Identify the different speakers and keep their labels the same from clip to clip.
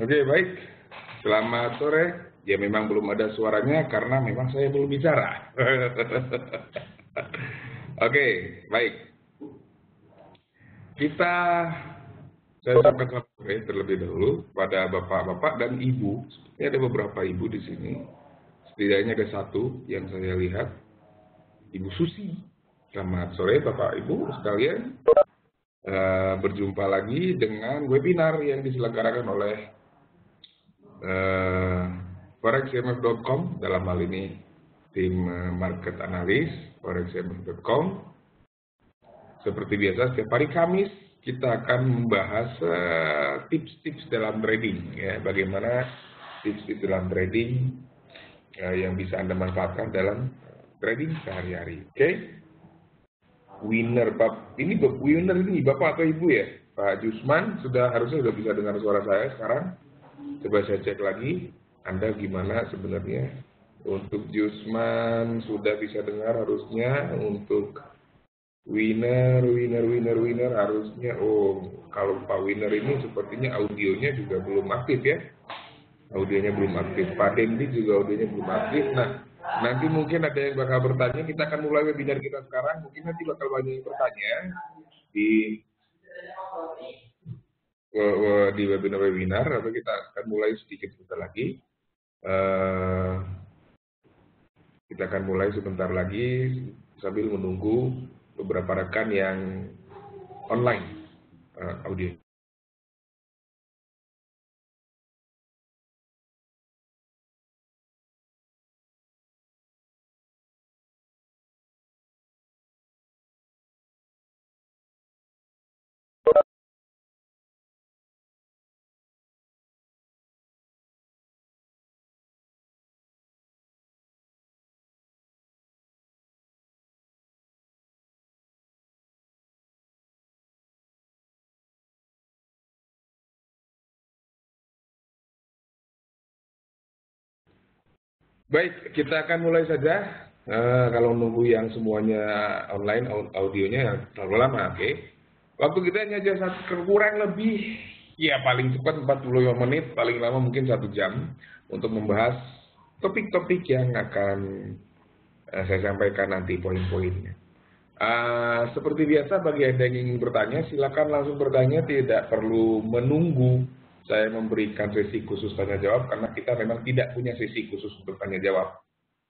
Speaker 1: Oke, baik. Selamat sore. Ya memang belum ada suaranya karena memang saya belum bicara. Oke, baik. Saya ucapkan selamat sore terlebih dahulu pada bapak-bapak dan ibu. Sepertinya ada beberapa ibu di sini. Setidaknya ada satu yang saya lihat, Ibu Susi. Selamat sore Bapak Ibu sekalian. Berjumpa lagi dengan webinar yang diselenggarakan oleh forexmf.com, dalam hal ini tim market analis forexmf.com. Seperti biasa setiap hari Kamis kita akan membahas tips-tips dalam trading, ya, bagaimana tips-tips dalam trading yang bisa Anda manfaatkan dalam trading sehari-hari. Oke? Winner ini Bapak atau Ibu ya? Pak Jusman harusnya sudah bisa dengar suara saya sekarang. Coba saya cek lagi, Anda gimana sebenarnya? Untuk Jusman sudah bisa dengar harusnya. Untuk winner harusnya. Oh, kalau Pak Winner ini sepertinya audionya juga belum aktif ya. Audionya belum aktif. Pak Dendi juga audionya belum aktif. Nah, nanti mungkin ada yang bakal bertanya. Kita akan mulai webinar kita sekarang. Mungkin nanti bakal banyak yang bertanya di webinar, atau kita akan mulai sedikit sebentar lagi. Kita akan mulai sebentar lagi sambil menunggu beberapa rekan yang online audio. Baik, kita akan mulai saja. Kalau nunggu yang semuanya online audionya terlalu lama, oke. Waktu kita hanya kurang lebih, ya paling cepat 45 menit, paling lama mungkin 1 jam untuk membahas topik-topik yang akan saya sampaikan nanti poin-poinnya. Seperti biasa, bagi Anda yang ingin bertanya, silakan langsung bertanya, tidak perlu menunggu saya memberikan sesi khusus tanya jawab, karena kita memang tidak punya sesi khusus untuk tanya jawab.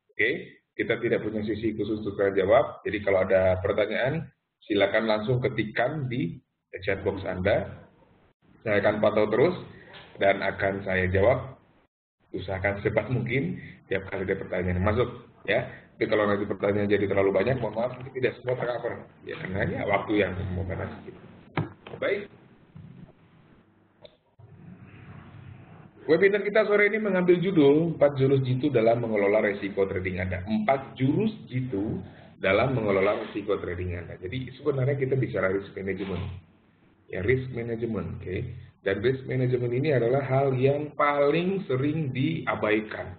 Speaker 1: Oke, kita tidak punya sesi khusus untuk tanya jawab, jadi kalau ada pertanyaan, silakan langsung ketikkan di chat box Anda. Saya akan pantau terus dan akan saya jawab, usahakan secepat mungkin tiap kali ada pertanyaan yang masuk, ya. Tapi kalau nanti pertanyaan jadi terlalu banyak, mohon maaf, tidak semua tercover, ya, karena hanya waktu yang membatasi kita. Baik. Webinar kita sore ini mengambil judul 4 jurus jitu dalam mengelola resiko trading Anda. 4 jurus jitu dalam mengelola resiko trading Anda. Jadi sebenarnya kita bicara risk management. Ya, risk management, oke. Dan risk management ini adalah hal yang paling sering diabaikan,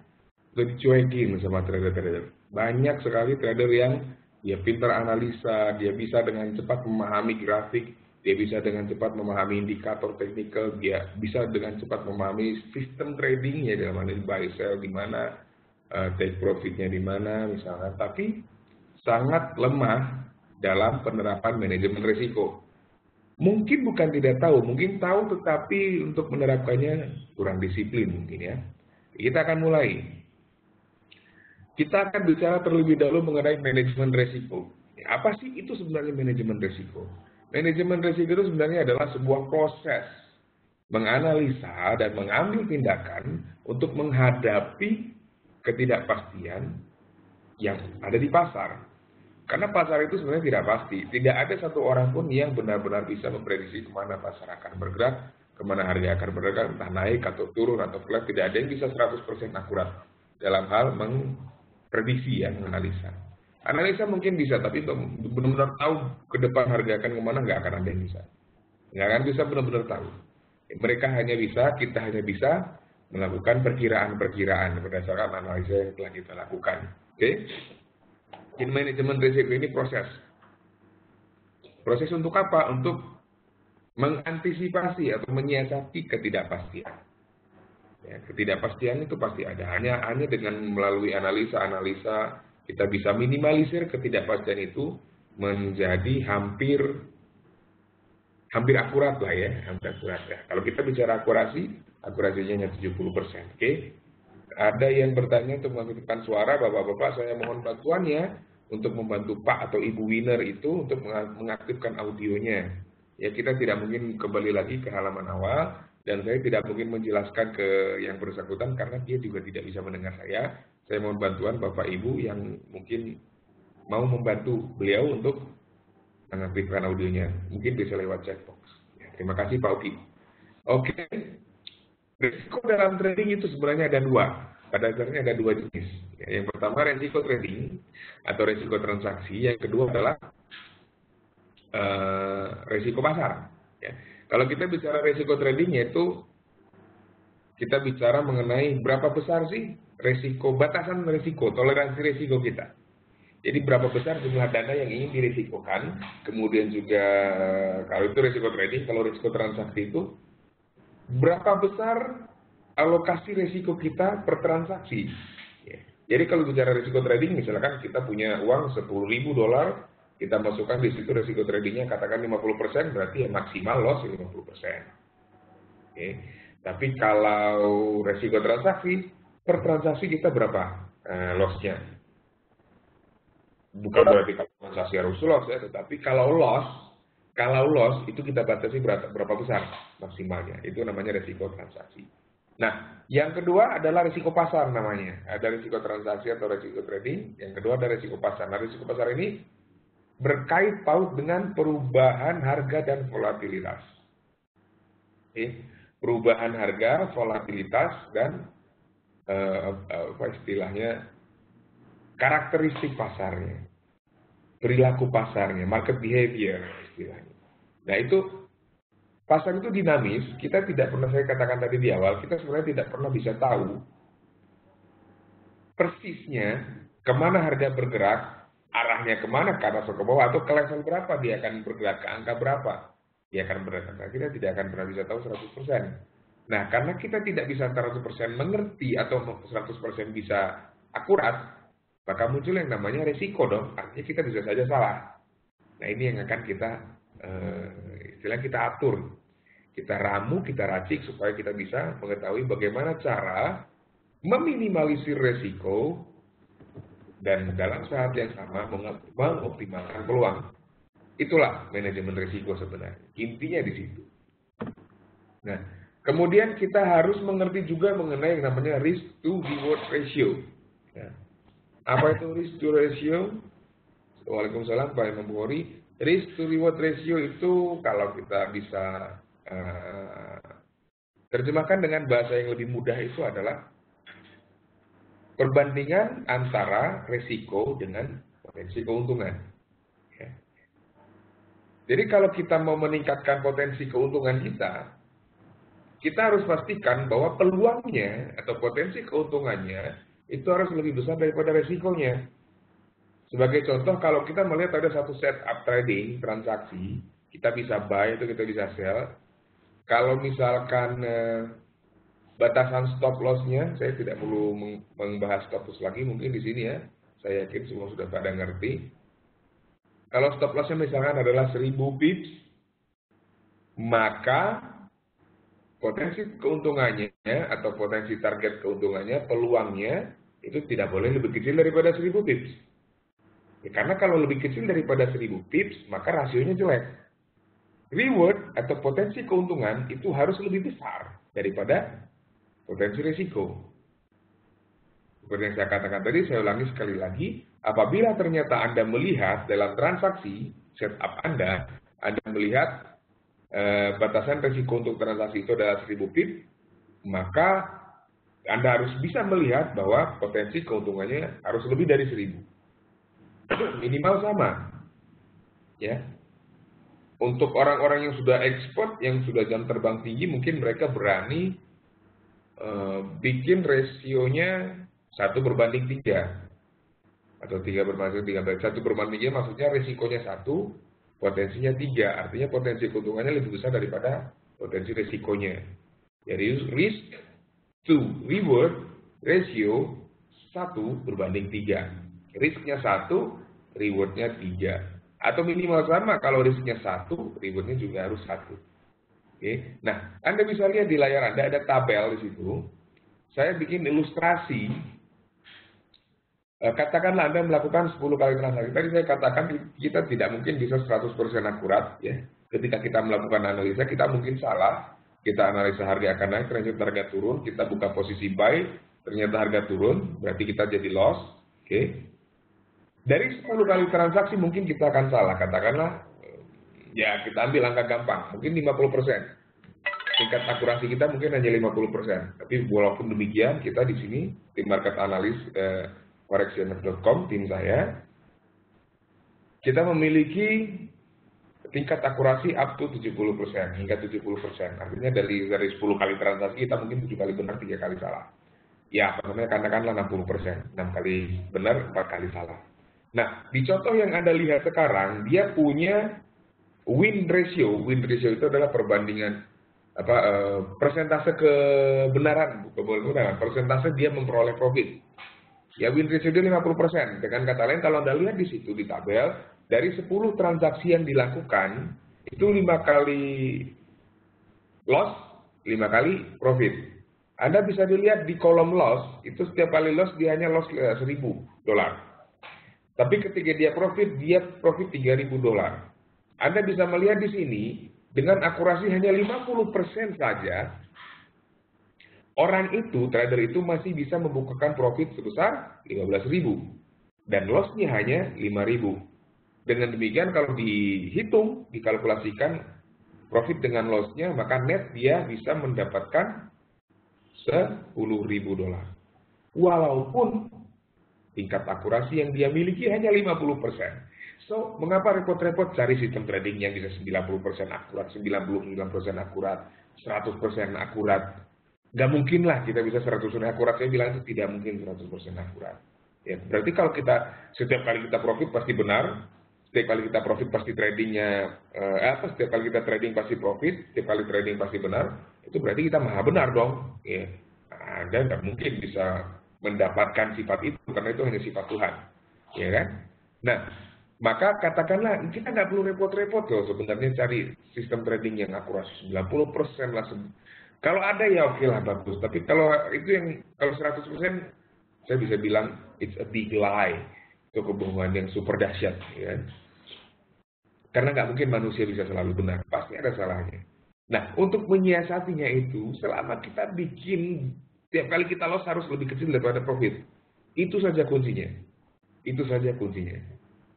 Speaker 1: atau dicuekin sama trader-trader. Banyak sekali trader yang dia pintar analisa, dia bisa dengan cepat memahami grafik, dia bisa dengan cepat memahami indikator teknikal, dia bisa dengan cepat memahami sistem trading, ya, dalam hal ini buy sell di mana, take profitnya di mana misalnya, tapi sangat lemah dalam penerapan manajemen risiko. Mungkin bukan tidak tahu, mungkin tahu tetapi untuk menerapkannya kurang disiplin mungkin, ya. Kita akan mulai. Kita akan bicara terlebih dahulu mengenai manajemen risiko. Apa sih itu sebenarnya manajemen risiko? Manajemen risiko itu sebenarnya adalah sebuah proses menganalisa dan mengambil tindakan untuk menghadapi ketidakpastian yang ada di pasar. Karena pasar itu sebenarnya tidak pasti. Tidak ada satu orang pun yang benar-benar bisa memprediksi kemana pasar akan bergerak, kemana harga akan bergerak, entah naik atau turun atau flat. Tidak ada yang bisa 100% akurat dalam hal memprediksi, ya, menganalisa. Analisa mungkin bisa, tapi benar-benar tahu ke depan harga akan kemana, nggak akan ada yang bisa. Nggak akan bisa benar-benar tahu. Kita hanya bisa melakukan perkiraan-perkiraan berdasarkan analisa yang telah kita lakukan. Oke? Jadi manajemen risiko ini proses. Proses untuk apa? Untuk mengantisipasi atau menyiasati ketidakpastian. Ya, ketidakpastian itu pasti ada. Hanya dengan melalui analisa-analisa kita bisa minimalisir ketidakpastian itu menjadi hampir akurat lah ya, hampir akurat ya. Kalau kita bicara akurasinya hanya 70%. Oke. Ada yang bertanya untuk mengaktifkan suara, Bapak-bapak, saya mohon bantuannya untuk membantu Pak atau Ibu Winner itu untuk mengaktifkan audionya. Ya, kita tidak mungkin kembali lagi ke halaman awal, dan saya tidak mungkin menjelaskan ke yang bersangkutan karena dia juga tidak bisa mendengar saya. Saya mohon bantuan Bapak Ibu yang mungkin mau membantu beliau untuk mengaktifkan audionya. Mungkin bisa lewat chat box. Ya, terima kasih Pak Uki. Oke. Risiko dalam trading itu sebenarnya ada dua. Pada dasarnya ada dua jenis. Ya, yang pertama risiko trading atau risiko transaksi. Yang kedua adalah risiko pasar. Ya. Kalau kita bicara risiko trading yaitu kita bicara mengenai berapa besar sih risiko, batasan risiko, toleransi risiko kita. Jadi berapa besar jumlah dana yang ingin dirisikokan. Kemudian juga kalau itu risiko trading, kalau risiko transaksi itu berapa besar alokasi risiko kita per transaksi. Ya. Jadi kalau bicara risiko trading, misalkan kita punya uang $10.000, kita masukkan di situ risiko tradingnya katakan 50%, berarti ya maksimal loss 50%. Oke. Tapi kalau risiko transaksi, per transaksi kita berapa lossnya? Bukan berarti kalau transaksi harus loss ya, tetapi kalau loss itu kita batasi berapa besar maksimalnya. Itu namanya risiko transaksi. Nah, yang kedua adalah risiko pasar namanya. Ada risiko transaksi atau risiko trading. Yang kedua ada risiko pasar. Nah, risiko pasar ini berkait paut dengan perubahan harga dan volatilitas. Perubahan harga, volatilitas, dan apa istilahnya, karakteristik pasarnya, perilaku pasarnya, market behavior istilahnya. Nah itu, pasar itu dinamis, kita tidak pernah, saya katakan tadi di awal, kita sebenarnya tidak pernah bisa tahu persisnya kemana harga bergerak, arahnya kemana, ke atas atau ke bawah, atau ke level berapa dia akan bergerak, ke angka berapa dia akan bergerak. Kita tidak akan pernah bisa tahu 100%. Nah, karena kita tidak bisa 100% mengerti atau 100% bisa akurat, maka muncul yang namanya resiko dong. Artinya kita bisa saja salah. Nah, ini yang akan kita istilah kita atur, kita ramu, kita racik supaya kita bisa mengetahui bagaimana cara meminimalisir resiko dan dalam saat yang sama mengoptimalkan peluang. Itulah manajemen risiko sebenarnya. Intinya di situ. Nah, kemudian kita harus mengerti juga mengenai yang namanya risk to reward ratio. Ya. Apa itu risk to ratio? Waalaikumsalam Pak Imam Bukhari. Risk to reward ratio itu kalau kita bisa terjemahkan dengan bahasa yang lebih mudah itu adalah perbandingan antara risiko dengan potensi keuntungan. Ya. Jadi kalau kita mau meningkatkan potensi keuntungan kita harus pastikan bahwa peluangnya atau potensi keuntungannya itu harus lebih besar daripada resikonya. Sebagai contoh, kalau kita melihat ada satu setup trading, transaksi, kita bisa buy atau kita bisa sell. Kalau misalkan batasan stop loss-nya, saya tidak perlu membahas stop loss lagi, mungkin di sini ya, saya yakin semua sudah pada ngerti. Kalau stop loss-nya misalkan adalah 1000 pips, maka potensi keuntungannya atau potensi target keuntungannya, peluangnya itu tidak boleh lebih kecil daripada 1000 pips. Ya, karena kalau lebih kecil daripada 1000 pips, maka rasionya jelek. Reward atau potensi keuntungan itu harus lebih besar daripada potensi risiko. Seperti yang saya katakan tadi, saya ulangi sekali lagi, apabila ternyata Anda melihat dalam transaksi setup Anda melihat batasan risiko untuk transaksi itu adalah 1000 pips, maka Anda harus bisa melihat bahwa potensi keuntungannya harus lebih dari 1000. Minimal sama. Ya. Untuk orang-orang yang sudah ekspor, yang sudah jam terbang tinggi, mungkin mereka berani bikin rasionya 1/3 atau 3/3. 1/3 maksudnya risikonya 1, potensinya 3. Artinya potensi keuntungannya lebih besar daripada potensi risikonya. Jadi risk to reward ratio 1:3. Risknya 1, rewardnya 3. Atau minimal sama, kalau risknya 1, rewardnya juga harus 1. Oke. Nah, Anda bisa lihat di layar Anda ada tabel di situ. Saya bikin ilustrasi. Katakanlah Anda melakukan 10 kali transaksi. Tadi saya katakan kita tidak mungkin bisa 100% akurat. Ya. Ketika kita melakukan analisa, kita mungkin salah. Kita analisa harga akan naik, ternyata harga turun. Kita buka posisi buy, ternyata harga turun. Berarti kita jadi loss. Oke. Dari 10 kali transaksi mungkin kita akan salah, katakanlah, ya kita ambil angka gampang, mungkin 50%. Tingkat akurasi kita mungkin hanya 50%. Tapi walaupun demikian, kita di sini, tim market analis forex.com, tim saya, kita memiliki tingkat akurasi up to 70%, hingga 70%. Artinya dari 10 kali transaksi, kita mungkin 7 kali benar, 3 kali salah. Ya, namanya katakanlah 60%, 6 kali benar, 4 kali salah. Nah, di contoh yang Anda lihat sekarang, dia punya win ratio. Win ratio itu adalah perbandingan persentase kebenaran, persentase dia memperoleh profit. Ya, win ratio dia 50%. Dengan kata lain, kalau Anda lihat di situ di tabel, dari 10 transaksi yang dilakukan, itu 5 kali loss, 5 kali profit. Anda bisa dilihat di kolom loss, itu setiap kali loss dia hanya loss $1.000. Tapi ketika dia profit 3.000 dolar. Anda bisa melihat di sini, dengan akurasi hanya 50% saja, orang itu, trader itu masih bisa membukakan profit sebesar 15.000. Dan loss-nya hanya 5.000. Dengan demikian kalau dihitung, dikalkulasikan profit dengan loss-nya, maka net dia bisa mendapatkan 10.000 dolar. Walaupun tingkat akurasi yang dia miliki hanya 50%. So, mengapa repot-repot cari sistem trading yang bisa 90% akurat, 99% akurat, 100% akurat? Gak mungkin lah kita bisa 100% akurat. Saya bilang itu tidak mungkin 100% akurat. Ya, berarti kalau setiap kali kita profit pasti benar, setiap kali kita profit pasti tradingnya, setiap kali kita trading pasti profit, setiap kali trading pasti benar, itu berarti kita maha benar dong. Ya, Anda nggak mungkin bisa mendapatkan sifat itu, karena itu hanya sifat Tuhan, ya kan? Nah, maka katakanlah kita nggak perlu repot-repot loh sebenarnya cari sistem trading yang akurat 90% lah. Kalau ada ya oke lah bagus, tapi kalau itu kalau 100% saya bisa bilang it's a big lie, itu kebohongan yang super dahsyat, ya kan? Karena nggak mungkin manusia bisa selalu benar, pasti ada salahnya. Nah, untuk menyiasatinya itu, selama kita bikin tiap kali kita loss harus lebih kecil daripada profit. Itu saja kuncinya. Itu saja kuncinya.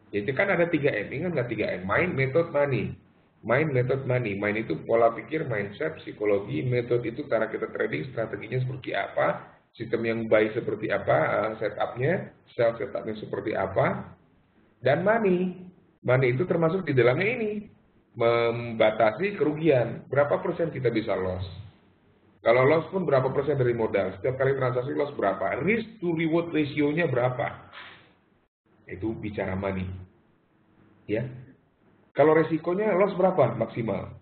Speaker 1: Jadi kan ada 3M, ingat nggak 3M? Mind, method, money. Mind, method, money. Mind itu pola pikir, mindset, psikologi. Method itu cara kita trading, strateginya seperti apa. Sistem yang baik seperti apa, setupnya, sell setupnya seperti apa. Dan money. Money itu termasuk di dalamnya ini. Membatasi kerugian. Berapa persen kita bisa loss? Kalau loss pun berapa persen dari modal? Setiap kali transaksi loss berapa? Risk to reward ratio-nya berapa? Itu bicara money. Ya. Kalau resikonya loss berapa maksimal?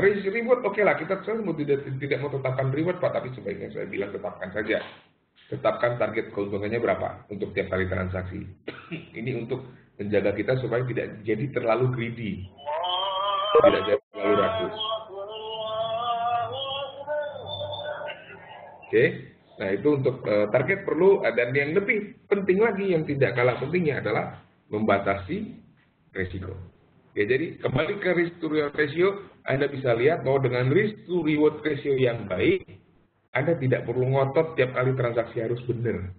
Speaker 1: Risk reward oke lah, kita tidak mau tetapkan reward Pak, tapi sebaiknya saya bilang tetapkan saja. Tetapkan target keuntungannya berapa untuk tiap kali transaksi. Ini untuk menjaga kita supaya tidak jadi terlalu greedy. Tidak jadi terlalu rakus. Oke, nah itu untuk target perlu, dan yang lebih penting lagi yang tidak kalah pentingnya adalah membatasi risiko. Ya, jadi kembali ke risk to reward ratio, Anda bisa lihat bahwa dengan risk to reward ratio yang baik, Anda tidak perlu ngotot tiap kali transaksi harus benar.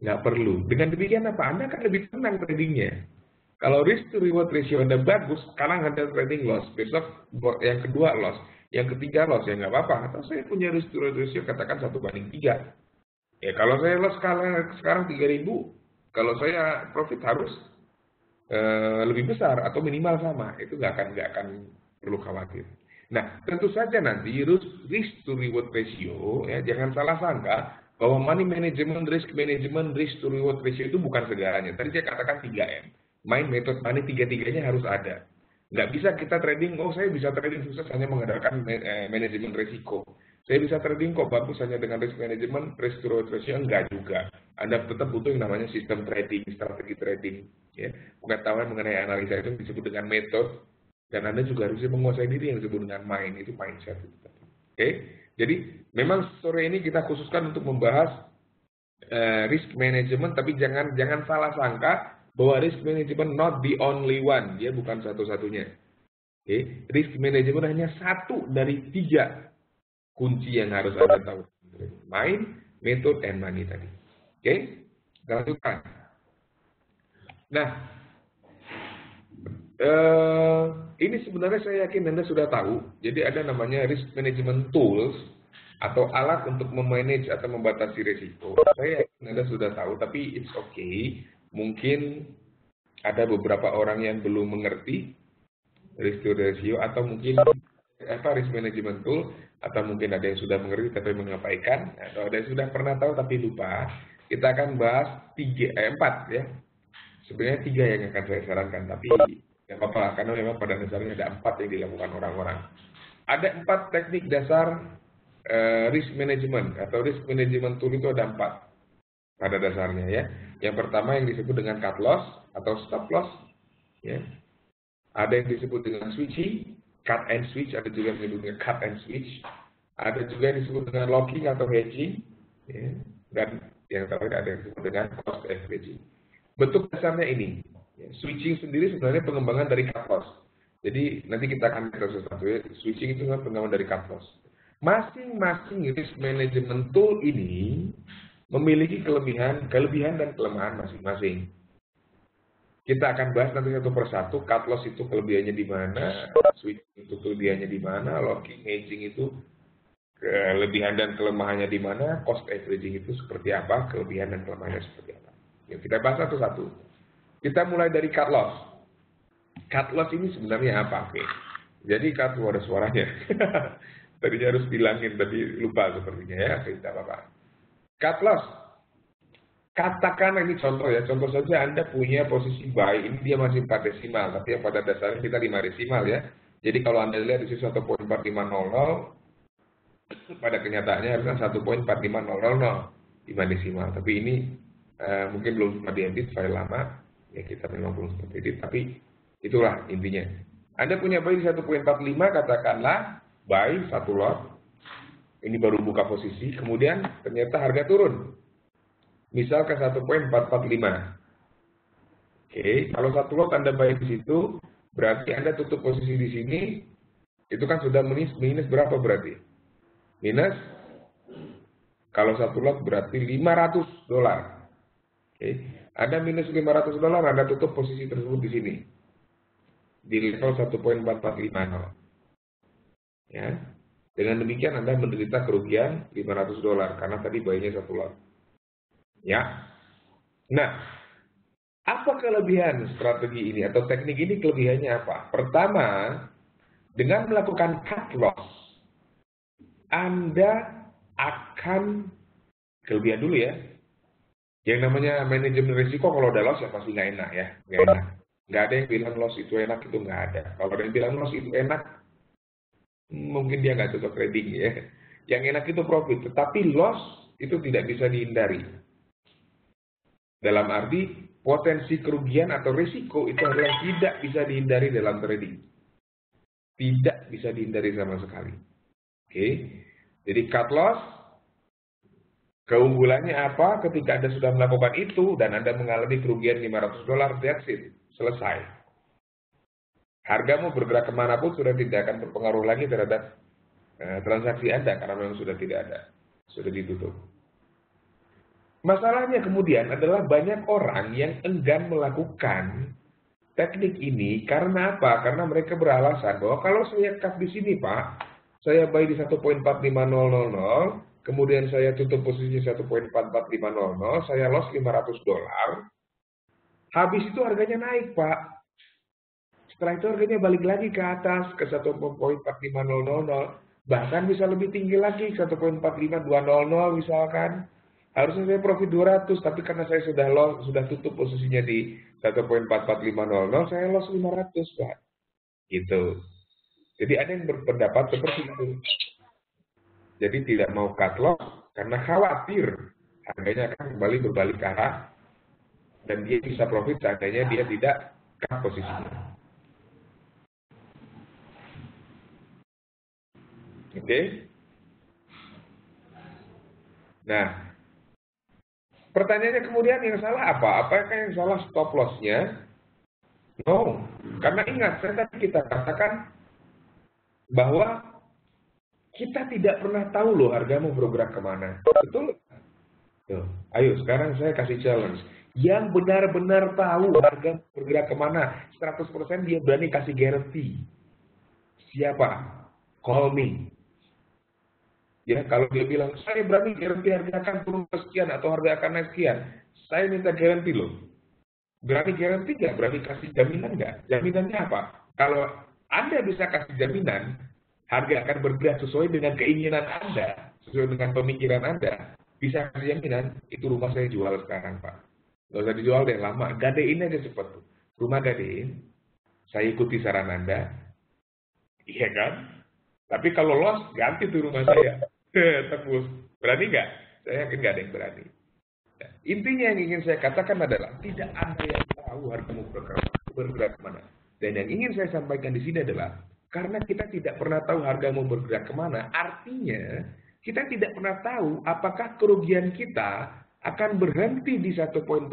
Speaker 1: Nggak perlu. Dengan demikian apa? Anda akan lebih tenang tradingnya. Kalau risk to reward ratio Anda bagus, sekarang Anda trading loss, besok yang kedua loss. Yang ketiga loss, ya nggak apa-apa. Atau saya punya risk to reward ratio katakan 1/3. Ya kalau saya loss sekarang 3.000, kalau saya profit harus lebih besar atau minimal sama. Itu nggak akan perlu khawatir. Nah, tentu saja nanti risk to reward ratio, ya jangan salah sangka bahwa money management, risk to reward ratio itu bukan segalanya. Tadi saya katakan 3M. Mind, method, money, tiga-tiganya harus ada. Nggak bisa kita trading, saya bisa trading sukses hanya mengandalkan manajemen risiko. Saya bisa trading kok bagus hanya dengan risk management, risk to reward ratio enggak juga. Anda tetap butuh yang namanya sistem trading, strategi trading, ya. Pengetahuan mengenai analisa itu disebut dengan metode, dan Anda juga harus menguasai diri yang disebut dengan mind, itu mindset. Oke, jadi memang sore ini kita khususkan untuk membahas risk management, tapi jangan salah sangka bahwa risk management not the only one, dia bukan satu-satunya. Oke, risk management hanya satu dari 3 kunci yang harus Anda tahu. Mind, method, and money tadi. Oke, kita lanjutkan. Nah, ini sebenarnya saya yakin Anda sudah tahu. Jadi ada namanya risk management tools atau alat untuk memanage atau membatasi risiko. Saya yakin Anda sudah tahu, tapi it's okay. Mungkin ada beberapa orang yang belum mengerti risk to ratio, atau mungkin risk management tool, atau mungkin ada yang sudah mengerti tapi mengabaikan, atau ada yang sudah pernah tahu tapi lupa. Kita akan bahas 4 ya. Sebenarnya 3 yang akan saya sarankan, tapi ya apa-apa, karena memang pada dasarnya ada 4 yang dilakukan orang-orang. Ada 4 teknik dasar risk management atau risk management tool, itu ada 4 pada dasarnya ya. Yang pertama yang disebut dengan cut loss atau stop loss, ya. Ada yang disebut dengan switching, cut and switch, ada juga yang disebut dengan cut and switch, ada juga yang disebut dengan locking atau hedging, ya. Dan yang terakhir ada yang disebut dengan cost averaging. Bentuk dasarnya ini, ya. Switching sendiri sebenarnya pengembangan dari cut loss. Jadi nanti kita akan lihat satu-satu ya. Switching itu kan pengembangan dari cut loss. Masing-masing risk management tool ini memiliki kelebihan dan kelemahan masing-masing. Kita akan bahas nanti satu persatu. Cut loss itu kelebihannya di mana, switching itu kelebihannya di mana, locking, hedging itu kelebihan dan kelemahannya di mana, cost averaging itu seperti apa, kelebihan dan kelemahannya seperti apa. Ya, kita bahas satu-satu. Kita mulai dari cut loss. Cut loss ini sebenarnya apa? Oke. Jadi cut loss, ada suaranya. Tadinya harus bilangin, tapi lupa sepertinya ya. Tidak apa-apa. Cut loss. Katakan ini contoh ya, contoh saja Anda punya posisi buy, ini dia masih 4 desimal, tapi yang pada dasarnya kita 5 desimal ya. Jadi kalau Anda lihat di sini 1.4500, pada kenyataannya harusnya 1.45000, 5 desimal. Tapi ini mungkin belum sempat diedit, file lama, ya kita memang belum sempat edit, tapi itulah intinya. Anda punya buy di 1.45, katakanlah buy 1 lot, ini baru buka posisi, kemudian ternyata harga turun. Misal ke 1.445. Oke, kalau 1 lot Anda buy di situ, berarti Anda tutup posisi di sini, itu kan sudah minus berapa berarti? Minus, kalau 1 lot berarti $500. Oke, Anda minus $500, Anda tutup posisi tersebut di sini. Di level 1.4450. Ya. Dengan demikian Anda menderita kerugian $500 karena tadi buy-nya 1 lot. Ya. Nah, apa kelebihan strategi ini atau teknik ini? Kelebihannya apa? Pertama, dengan melakukan cut loss, Anda akan, kelebihan dulu ya. Yang namanya manajemen risiko, kalau ada loss ya pasti nggak enak ya, nggak enak. Nggak ada yang bilang loss itu enak, itu nggak ada. Kalau ada yang bilang loss itu enak, mungkin dia nggak cocok trading ya. Yang enak itu profit, tetapi loss itu tidak bisa dihindari. Dalam arti potensi kerugian atau risiko itu adalah tidak bisa dihindari dalam trading. Tidak bisa dihindari sama sekali. Oke. Jadi cut loss, keunggulannya apa? Ketika Anda sudah melakukan itu dan Anda mengalami kerugian $500, that's it. Selesai. Hargamu bergerak kemanapun sudah tidak akan berpengaruh lagi terhadap transaksi Anda karena memang sudah tidak ada. Sudah ditutup. Masalahnya kemudian adalah banyak orang yang enggan melakukan teknik ini karena apa? Karena mereka beralasan bahwa kalau saya cut di sini Pak, saya buy di 1.45000, kemudian saya tutup posisi 1.44500, saya loss $500. Habis itu harganya naik Pak. Setelah itu harganya balik lagi ke atas ke 1.45000, bahkan bisa lebih tinggi lagi 1.45200 misalkan. Harusnya saya profit 200, tapi karena saya sudah tutup posisinya di 1.44500, saya loss 500, Pak. Gitu. Jadi ada yang berpendapat seperti itu. Jadi tidak mau cut loss karena khawatir harganya akan kembali berbalik ke arah dan dia bisa profit seandainya dia tidak cut posisinya. Oke? Nah, pertanyaannya kemudian yang salah apa? Apakah yang salah stop loss-nya? No, karena ingat, kita katakan bahwa kita tidak pernah tahu loh harga mau bergerak kemana. Betul? Tuh. Ayo, sekarang saya kasih challenge. Yang benar-benar tahu harga bergerak kemana, 100% dia berani kasih guarantee. Siapa? Call me. Ya, kalau dia bilang, saya berani guarantee harga akan turun ke sekian atau harga akan naik sekian. Saya minta guarantee loh. Berani guarantee nggak? Berani kasih jaminan nggak? Jaminannya apa? Kalau Anda bisa kasih jaminan, harga akan bergerak sesuai dengan keinginan Anda, sesuai dengan pemikiran Anda, bisa kasih jaminan, itu rumah saya jual sekarang, Pak. Nggak usah dijual deh, lama. Gadein aja cepat. Rumah gadein, saya ikuti saran Anda. Iya kan? Tapi kalau loss, ganti tuh rumah saya. Tebus. Berani nggak? Saya yakin nggak ada yang berani. Nah, intinya yang ingin saya katakan adalah, tidak ada yang tahu harga mau bergerak kemana. Dan yang ingin saya sampaikan di sini adalah, karena kita tidak pernah tahu harga mau bergerak kemana, artinya kita tidak pernah tahu apakah kerugian kita akan berhenti di 1.4450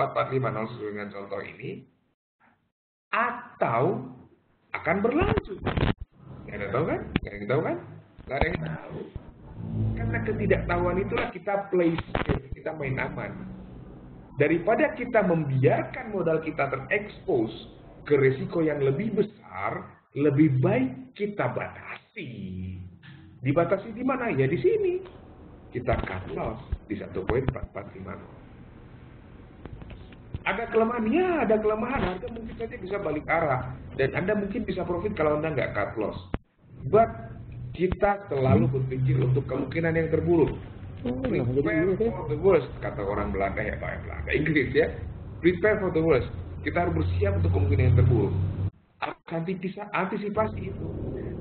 Speaker 1: sesuai dengan contoh ini, atau akan berlanjut. Nggak ada tahu kan? Nggak ada yang tahu kan? Nggak ada yang tahu. Karena ketidaktahuan itulah kita play safe, kita main aman. Daripada kita membiarkan modal kita terekspos ke risiko yang lebih besar, lebih baik kita batasi. Dibatasi di mana? Ya di sini. Kita cut loss di 1.4450. Ada kelemahan? Ya, ada kelemahan. Harga mungkin saja bisa balik arah. Dan Anda mungkin bisa profit kalau Anda nggak cut loss. But kita selalu berpikir untuk kemungkinan yang terburuk. Prepare for the worst, kata orang Belanda ya, Pak Belanda Inggris ya. Prepare for the worst. Kita harus bersiap untuk kemungkinan yang terburuk. Antisipasi itu.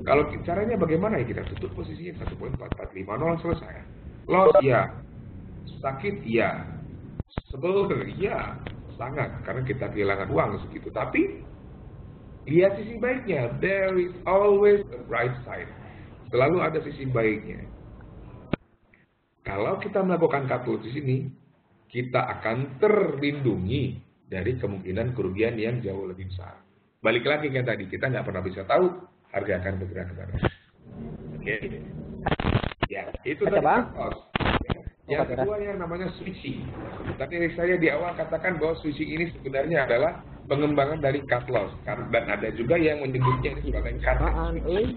Speaker 1: Kalau caranya bagaimana ya, kita tutup posisinya 1.4450 selesai. Loss ya, sakit ya, sebel ya, sangat karena kita kehilangan uang segitu. Tapi lihat sisi baiknya. There is always a bright side. Selalu ada sisi baiknya. Kalau kita melakukan cut loss di sini, kita akan terlindungi dari kemungkinan kerugian yang jauh lebih besar. Balik lagi kan tadi, kita nggak pernah bisa tahu harga akan bergerak ke mana. Oke. Ya, itu tadi cut loss. Yang kedua yang namanya switching. Tadi saya di awal katakan bahwa switching ini sebenarnya adalah pengembangan dari cut loss. Dan ada juga yang menyebutnya ini sebagai cut switching.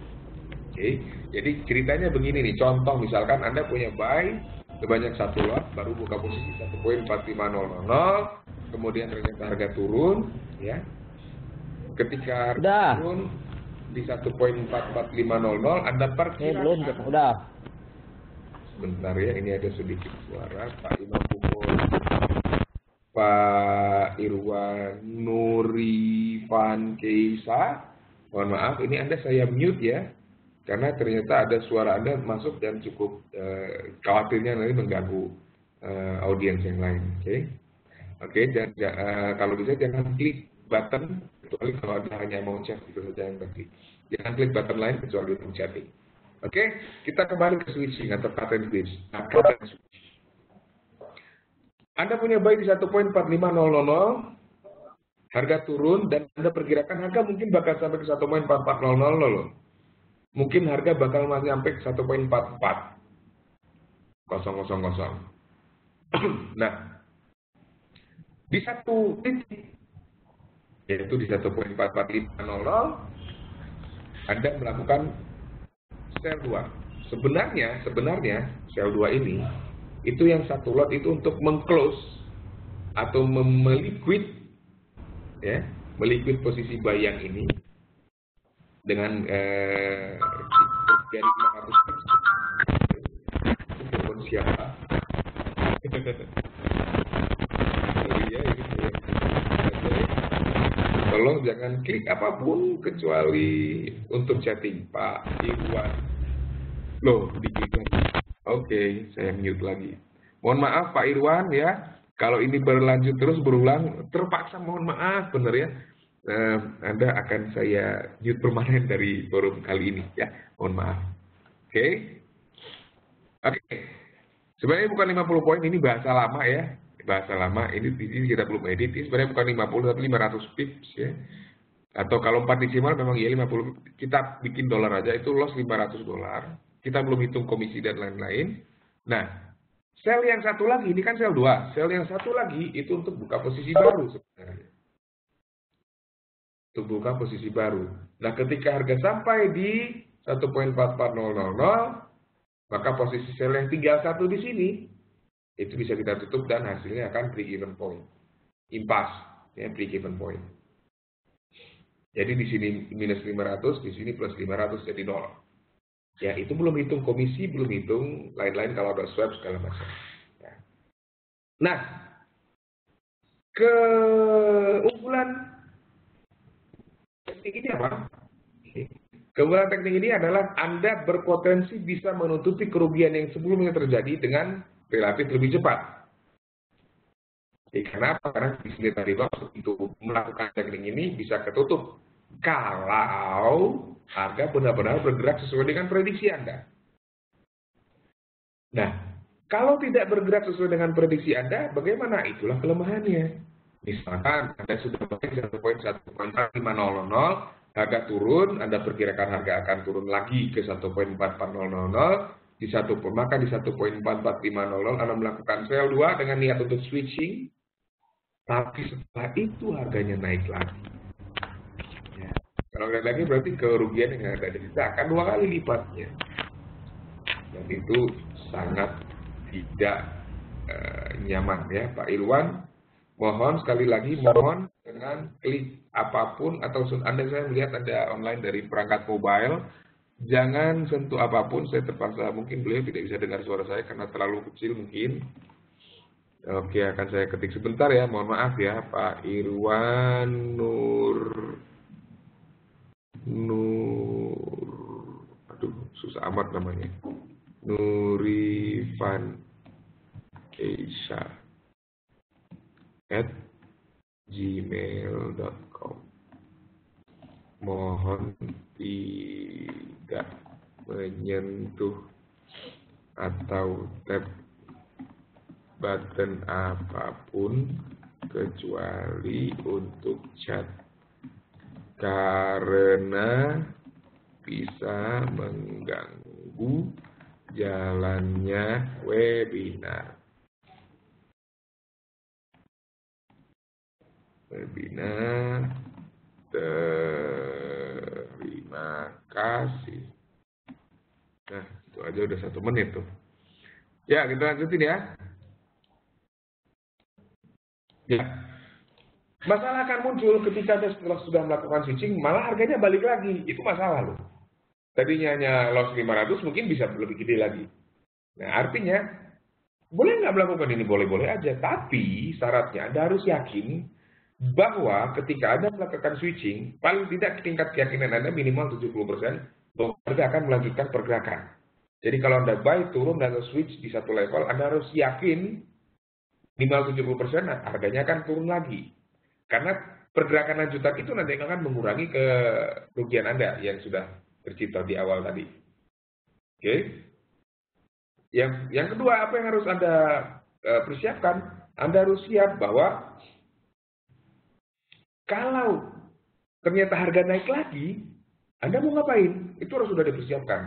Speaker 1: Oke, jadi ceritanya begini nih, contoh misalkan Anda punya buy sebanyak 1 lot, baru buka posisi 1.4500, kemudian ternyata harga turun, ya. Ketika harga turun di 1.4450, Anda parkir.
Speaker 2: Udah.
Speaker 1: Sebentar ya, ini ada sedikit suara Pak Imam Pukul, Pak Irwan Nurifan Keisa. Mohon maaf, ini Anda saya mute ya. Karena ternyata ada suara Anda masuk dan cukup khawatirnya nanti mengganggu audiens yang lain. Oke, kalau bisa jangan klik button, kecuali kalau Anda hanya mau chat itu saja yang tadi. Jangan klik button lain kecuali untuk chatting. Oke, kita kembali ke switching atau pattern switch. Anda punya buy di 1.4500, harga turun dan Anda perkirakan harga mungkin bakal sampai ke 1.4400 loh. Mungkin harga bakal masih sampai ke 1.4400. Nah, di satu titik, yaitu di 1.4450, Anda melakukan sell 2. Sebenarnya sell 2 ini, itu yang satu lot itu untuk mengclose atau meliquid, ya, meliquid posisi buy yang ini dengan dari 500 pips. Telepon siapa? Ya, ini tolong jangan klik apapun kecuali untuk chatting Pak Irwan. Loh, diklik lagi. Oke, saya mute lagi. Mohon maaf Pak Irwan ya, kalau ini berlanjut terus berulang, terpaksa mohon maaf bener ya. Anda akan saya mute permanen dari forum kali ini ya, mohon maaf. Oke, oke. Sebenarnya bukan 50 poin, ini bahasa lama ya. Bahasa lama, ini kita belum edit, ini sebenarnya bukan 50 tapi 500 pips ya. Atau kalau 4 desimal memang ya 50, kita bikin dolar aja itu loss 500 dolar. Kita belum hitung komisi dan lain-lain. Nah, sel yang satu lagi, ini kan sel 2. Sel yang satu lagi itu untuk buka posisi baru sebenarnya. Untuk buka posisi baru. Nah, ketika harga sampai di 1.44000, maka posisi sel yang tinggal satu di sini, itu bisa kita tutup dan hasilnya akan break-even point. Impasse, ya, break-even point. Jadi di sini minus 500, di sini plus 500 jadi 0. Ya, itu belum hitung komisi, belum hitung lain-lain kalau ada swap segala macam. Ya. Nah, keunggulan teknik ini apa? Keunggulan teknik ini adalah Anda berpotensi bisa menutupi kerugian yang sebelumnya terjadi dengan relatif lebih cepat. Karena apa? Karena di sini tadi waktu itu melakukan teknik ini bisa ketutup kalau harga benar-benar bergerak sesuai dengan prediksi Anda. Nah, kalau tidak bergerak sesuai dengan prediksi Anda, bagaimana? Itulah kelemahannya. Misalkan Anda sudah pakai 1.14500, harga turun, Anda perkirakan harga akan turun lagi ke 1.44000, maka di 1.44500 Anda melakukan sell 2 dengan niat untuk switching, tapi setelah itu harganya naik lagi. Kalau naik lagi berarti kerugian yang ada di kita akan 2 kali lipatnya. Dan itu sangat tidak nyaman ya Pak Irwan. Mohon sekali lagi, mohon dengan klik apapun atau Anda, saya melihat Anda online dari perangkat mobile, jangan sentuh apapun. Saya terpaksa, mungkin beliau tidak bisa dengar suara saya karena terlalu kecil mungkin. Oke, akan saya ketik sebentar ya, mohon maaf ya Pak Irwan aduh susah amat namanya, Nurifan Aisha @gmail.com. Mohon tidak menyentuh atau tap button apapun kecuali untuk chat, karena bisa mengganggu jalannya webinar. Terima kasih. Nah, itu aja udah 1 menit tuh. Ya, kita lanjutin ya. Ya. Masalah akan muncul ketika Anda sudah melakukan switching, malah harganya balik lagi. Itu masalah loh. Tadinya hanya loss 500, mungkin bisa lebih gede lagi. Nah, artinya, boleh nggak melakukan ini? Boleh-boleh aja. Tapi syaratnya Anda harus yakin bahwa ketika Anda melakukan switching, paling tidak tingkat keyakinan Anda minimal 70% bahwa harga akan melanjutkan pergerakan. Jadi kalau Anda buy, turun, dan switch di satu level, Anda harus yakin minimal 70% harganya akan turun lagi. Karena pergerakan lanjutan itu nanti akan mengurangi kerugian Anda yang sudah tercipta di awal tadi. Oke. Yang kedua, apa yang harus Anda persiapkan? Anda harus siap bahwa kalau ternyata harga naik lagi, Anda mau ngapain? Itu harus sudah dipersiapkan.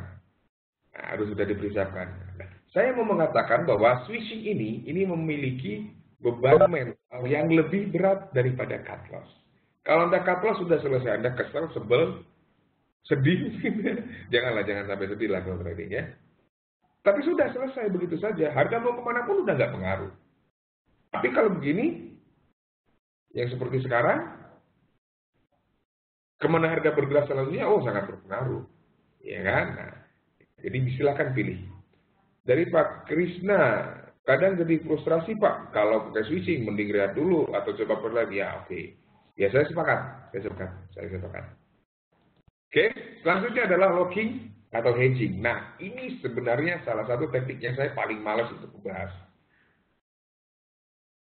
Speaker 1: Nah, harus sudah dipersiapkan. Nah, saya mau mengatakan bahwa switching ini memiliki beban mental yang lebih berat daripada cut loss. Kalau Anda cut loss sudah selesai, Anda kesel, sebel, sedih, jangan sampai sedih lah kalau trading ya. Tapi sudah selesai begitu saja, harga mau kemana pun udah nggak pengaruh. Tapi kalau begini, yang seperti sekarang, kemana harga bergerak selanjutnya, sangat berpengaruh, ya kan? Nah, jadi silakan pilih. Dari Pak Krisna, kadang jadi frustrasi Pak, kalau pakai switching mending lihat dulu atau coba perlahan. Ya oke. Ya saya sepakat. Oke, selanjutnya adalah locking. atau hedging. Nah, ini sebenarnya salah satu teknik yang saya paling malas untuk membahas.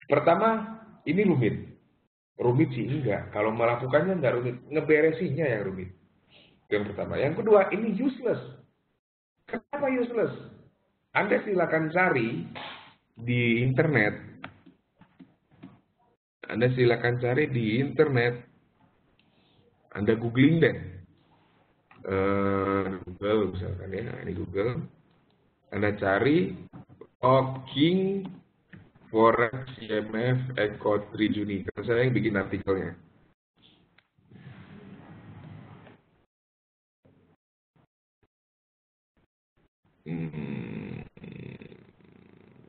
Speaker 1: Pertama, ini rumit. Rumit sih enggak. Kalau melakukannya enggak rumit. Ngeberesinya yang rumit. Yang pertama. Yang kedua, ini useless. Kenapa useless? Anda silakan cari di internet. Anda silakan cari di internet. Anda googling deh. Google misalkan ya. Ini Google. Anda cari Locking Forex IMF Eco 3 Juni. Karena saya yang bikin artikelnya.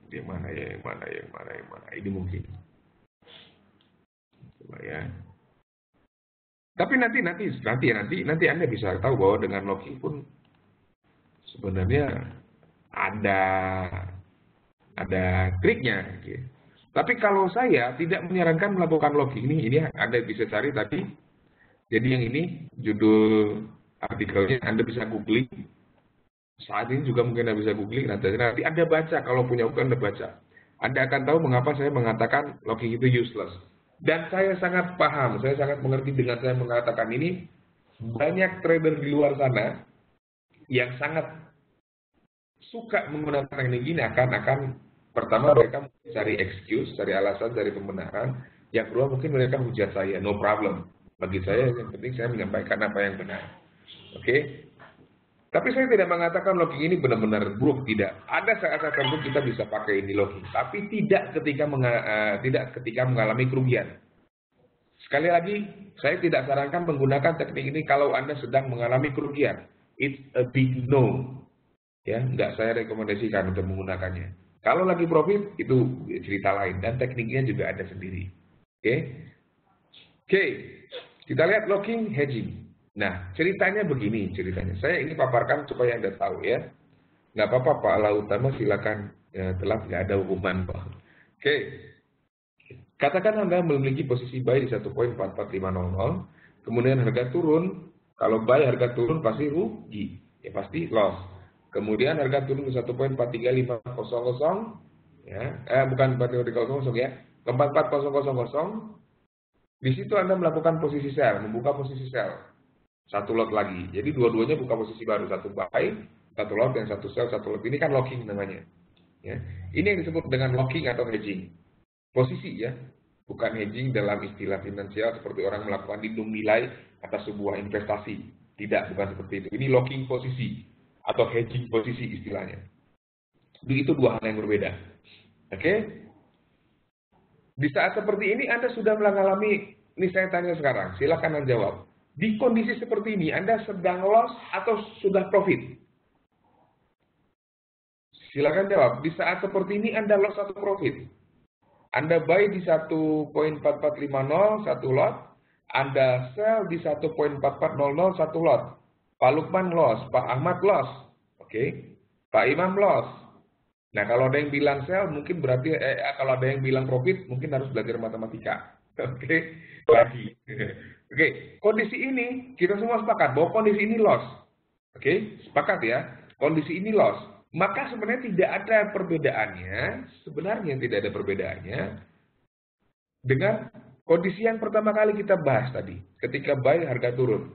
Speaker 1: Yang mana ya, yang mana. Ini mungkin. Coba ya. Tapi nanti Anda bisa tahu bahwa dengan locking pun sebenarnya ada triknya. Gitu. Tapi kalau saya tidak menyarankan melakukan locking ini Anda bisa cari tadi. Jadi yang ini judul artikelnya Anda bisa googling. Saat ini juga mungkin Anda bisa googling. Nanti Anda baca, kalau punya waktu Anda baca. Anda akan tahu mengapa saya mengatakan locking itu useless. Dan saya sangat paham, saya sangat mengerti dengan saya mengatakan ini. Banyak trader di luar sana yang sangat suka menggunakan teknik ini akan pertama mereka cari excuse, cari alasan, cari pembenaran. Yang kedua mungkin mereka hujat saya, no problem. Bagi saya yang penting saya menyampaikan apa yang benar. Oke? Tapi saya tidak mengatakan locking ini benar-benar buruk, tidak. Ada saat-saat tertentu kita bisa pakai ini locking, tapi tidak ketika mengalami kerugian. Sekali lagi, saya tidak sarankan menggunakan teknik ini kalau Anda sedang mengalami kerugian. It's a big no. Ya, nggak saya rekomendasikan untuk menggunakannya. Kalau lagi profit itu cerita lain dan tekniknya juga ada sendiri. Oke. Kita lihat locking hedging. Nah, ceritanya begini ceritanya. Saya ini paparkan supaya Anda tahu ya. Nggak apa-apa Pak Lautama silakan, telat nggak ada hukuman Pak. Oke. Katakan Anda memiliki posisi buy di 1.44500, kemudian harga turun. Kalau buy harga turun pasti rugi, ya pasti loss. Kemudian harga turun ke 1.43500, ya, bukan 4.300 ya, ke 44000. Di situ Anda melakukan posisi sell, membuka posisi sell. Satu lot lagi. Jadi dua-duanya buka posisi baru, satu buy, satu lot, dan satu sell, satu lot. Ini kan locking namanya. Ya. Ini yang disebut dengan locking atau hedging. Posisi ya, bukan hedging dalam istilah finansial seperti orang melakukan lindung nilai atas sebuah investasi. Tidak, bukan seperti itu. Ini locking posisi atau hedging posisi istilahnya. Jadi itu dua hal yang berbeda. Oke? Di saat seperti ini Anda sudah mengalami, ini saya tanya sekarang, silakan Anda jawab. Di kondisi seperti ini Anda sedang loss atau sudah profit? Silakan jawab. Di saat seperti ini Anda loss atau profit? Anda buy di 1.4450 satu lot, Anda sell di 1.4400 satu lot. Pak Lukman loss, Pak Ahmad loss, oke? Pak Imam loss. Nah kalau ada yang bilang sell, mungkin berarti kalau ada yang bilang profit, mungkin harus belajar matematika, oke? Lagi, oke? Kondisi ini kita semua sepakat bahwa kondisi ini loss, oke? Sepakat ya? Kondisi ini loss. Maka sebenarnya tidak ada perbedaannya, dengan kondisi yang pertama kali kita bahas tadi, ketika buy harga turun.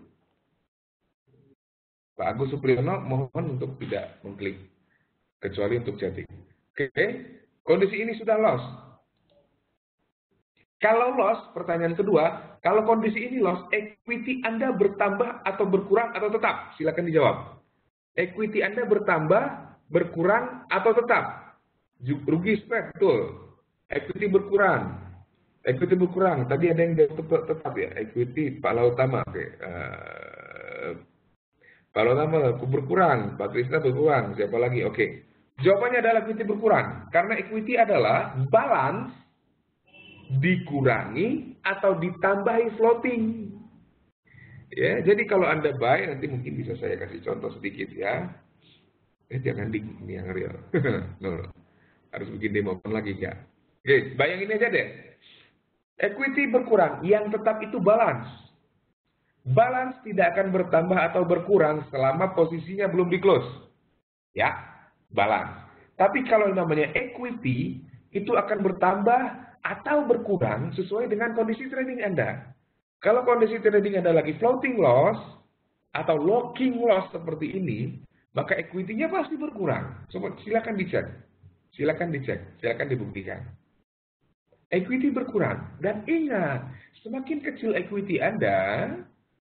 Speaker 1: Pak Agus Supriyono mohon untuk tidak mengklik, kecuali untuk chatting. Oke, kondisi ini sudah loss. Kalau loss, pertanyaan kedua, kalau kondisi ini loss, equity Anda bertambah atau berkurang atau tetap? Silakan dijawab. Equity Anda bertambah, berkurang atau tetap? Rugi spread, betul. Equity berkurang. Tadi ada yang tetap ya. Equity Pak Lautama. Oke. Pak Lautama berkurang. Pak Krisna berkurang. Siapa lagi? Oke. Jawabannya adalah equity berkurang. Karena equity adalah balance dikurangi atau ditambahi floating. Ya, jadi kalau Anda buy, nanti mungkin bisa saya kasih contoh sedikit ya. Jangan ini yang real. No. Harus bikin demo lagi ya. Oke, bayangin aja deh. Equity berkurang, yang tetap itu balance. balance tidak akan bertambah atau berkurang selama posisinya belum di close. Ya, balance. Tapi kalau namanya equity, itu akan bertambah atau berkurang sesuai dengan kondisi trading Anda. Kalau kondisi trading Anda lagi floating loss atau locking loss seperti ini, maka equity-nya pasti berkurang. Sobat, silakan dicek. Silakan dicek, silakan dibuktikan. Equity berkurang. Dan ingat, semakin kecil equity Anda,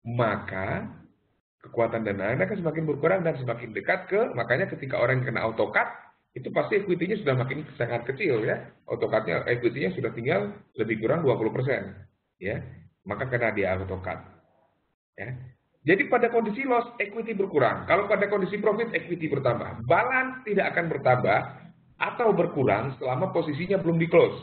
Speaker 1: maka kekuatan dana Anda akan semakin berkurang dan semakin dekat ke, makanya ketika orang kena AutoCAD, itu pasti equity-nya sudah makin sangat kecil ya. AutoCAD-nya, equity-nya sudah tinggal lebih kurang 20%. Ya, maka kena dia AutoCAD. Ya. Jadi pada kondisi loss, equity berkurang. Kalau pada kondisi profit, equity bertambah. Balance tidak akan bertambah atau berkurang selama posisinya belum di close.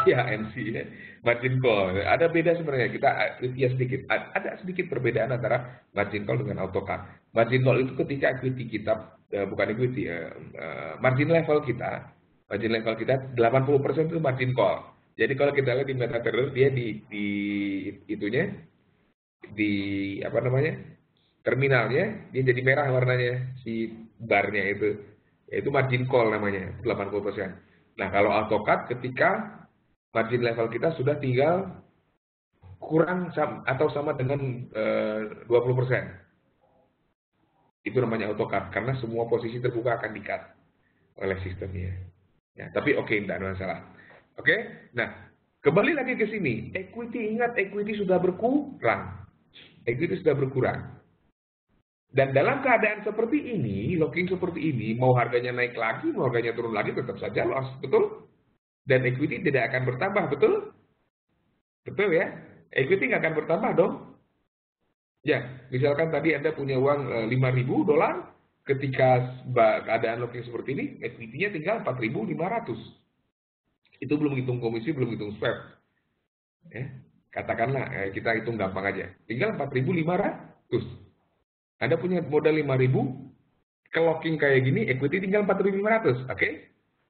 Speaker 1: Ya, MC ya. Margin call. Ada beda sebenarnya. Kita ya sedikit. Ada sedikit perbedaan antara margin call dengan AutoCAD. Margin call itu ketika equity kita, bukan equity, margin level kita 80% itu margin call. Jadi kalau kita lihat di MetaTrader, dia di itunya, di apa namanya, terminalnya, dia jadi merah warnanya, si barnya itu. Yaitu margin call namanya, 80%. Nah, kalau AutoCAD ketika margin level kita sudah tinggal kurang atau sama dengan 20%. Itu namanya AutoCAD, karena semua posisi terbuka akan di-cut oleh sistemnya. Ya, tapi oke, tidak ada masalah. Oke, nah kembali lagi ke sini. Equity, ingat equity sudah berkurang. Equity sudah berkurang. Dan dalam keadaan seperti ini, locking seperti ini, mau harganya naik lagi, mau harganya turun lagi, tetap saja loss, betul? Dan equity tidak akan bertambah, betul? Betul ya? Equity nggak akan bertambah dong. Ya, misalkan tadi Anda punya uang 5.000 dolar, ketika keadaan locking seperti ini, equity-nya tinggal 4.500. Itu belum hitung komisi, belum hitung swap. Ya, katakanlah, kita hitung gampang aja. Tinggal 4.500. Anda punya modal 5.000, ke locking kayak gini, equity tinggal 4.500, oke?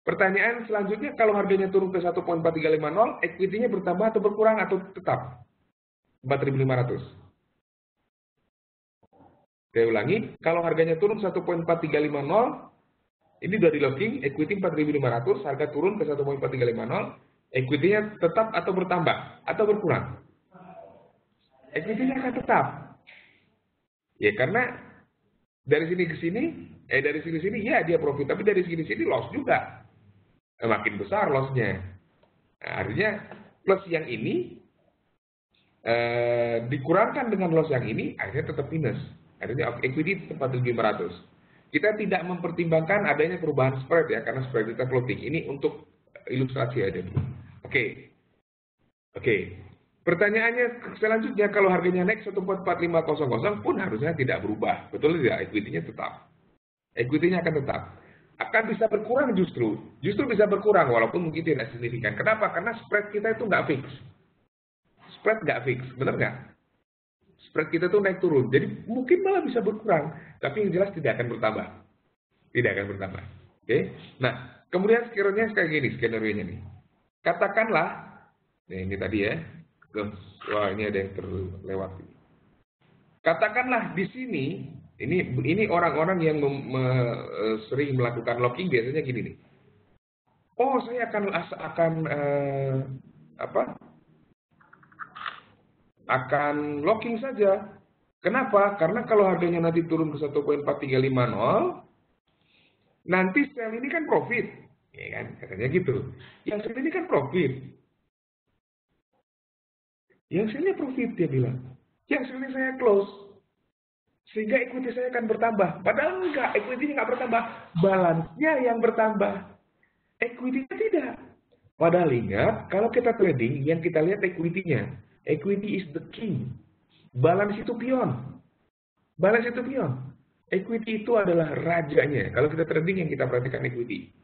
Speaker 1: Pertanyaan selanjutnya, kalau harganya turun ke 1.4350, equity-nya bertambah atau berkurang atau tetap 4.500? Saya ulangi, kalau harganya turun 1.4350, ini udah di locking, equity 4.500, harga turun ke 1.4350, equity-nya tetap atau bertambah atau berkurang? Equity-nya akan tetap. Ya karena dari sini ke sini, dari sini ke sini ya dia profit, tapi dari sini ke sini loss juga. Makin besar loss-nya. Nah, artinya plus yang ini dikurangkan dengan loss yang ini, akhirnya tetap minus. Artinya equity tetap 4.500. Kita tidak mempertimbangkan adanya perubahan spread ya, karena spread kita floating. Ini untuk ilustrasi aja dulu. Oke. Pertanyaannya selanjutnya, kalau harganya naik 1.4500 pun harusnya tidak berubah. Betul tidak? Equity-nya tetap. Equity-nya akan tetap. Akan bisa berkurang justru bisa berkurang walaupun mungkin tidak signifikan. Kenapa? Karena spread kita itu nggak fix. Spread nggak fix, benar nggak? Spread kita tuh naik turun, jadi mungkin malah bisa berkurang, tapi yang jelas tidak akan bertambah. Tidak akan bertambah. Oke? Nah, kemudian kayak gini skenario-nya nih. Katakanlah, nah ini tadi ya, wah ini ada yang terlewat. Katakanlah di sini. Ini orang-orang yang sering melakukan locking biasanya gini nih. Oh, saya akan locking saja. Kenapa? Karena kalau harganya nanti turun ke 1.4350, nanti sell ini kan profit, ya kan? Katanya gitu. Yang sell ini kan profit. Yang sellnya profit dia bilang. Yang sellnya saya close. Sehingga equity saya akan bertambah. Padahal enggak, equity-nya enggak bertambah. Balance-nya yang bertambah. Equity-nya tidak. Padahal ingat, kalau kita trading, yang kita lihat equity-nya. Equity is the king. Balance itu pion. Balance itu pion. Equity itu adalah rajanya. Kalau kita trading, yang kita perhatikan equity.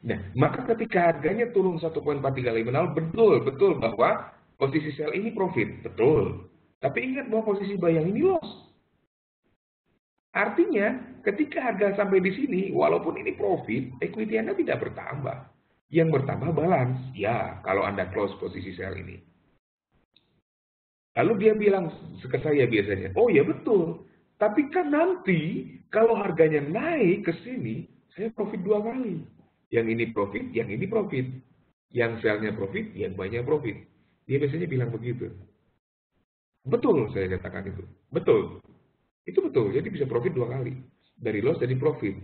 Speaker 1: Nah, maka ketika harganya turun 1.4350, betul bahwa posisi sell ini profit. Betul. Tapi ingat bahwa posisi buy yang ini loss. Artinya, ketika harga sampai di sini, walaupun ini profit, equity Anda tidak bertambah. Yang bertambah balance. Ya, kalau Anda close posisi sell ini. Lalu dia bilang ke saya biasanya, oh ya betul, tapi kan nanti kalau harganya naik ke sini, saya profit 2 kali. Yang ini profit, yang ini profit. Yang sell-nya profit, yang buy-nya profit. Dia biasanya bilang begitu. Betul, saya katakan itu. Betul. Itu betul. Jadi bisa profit 2 kali. Dari loss jadi profit.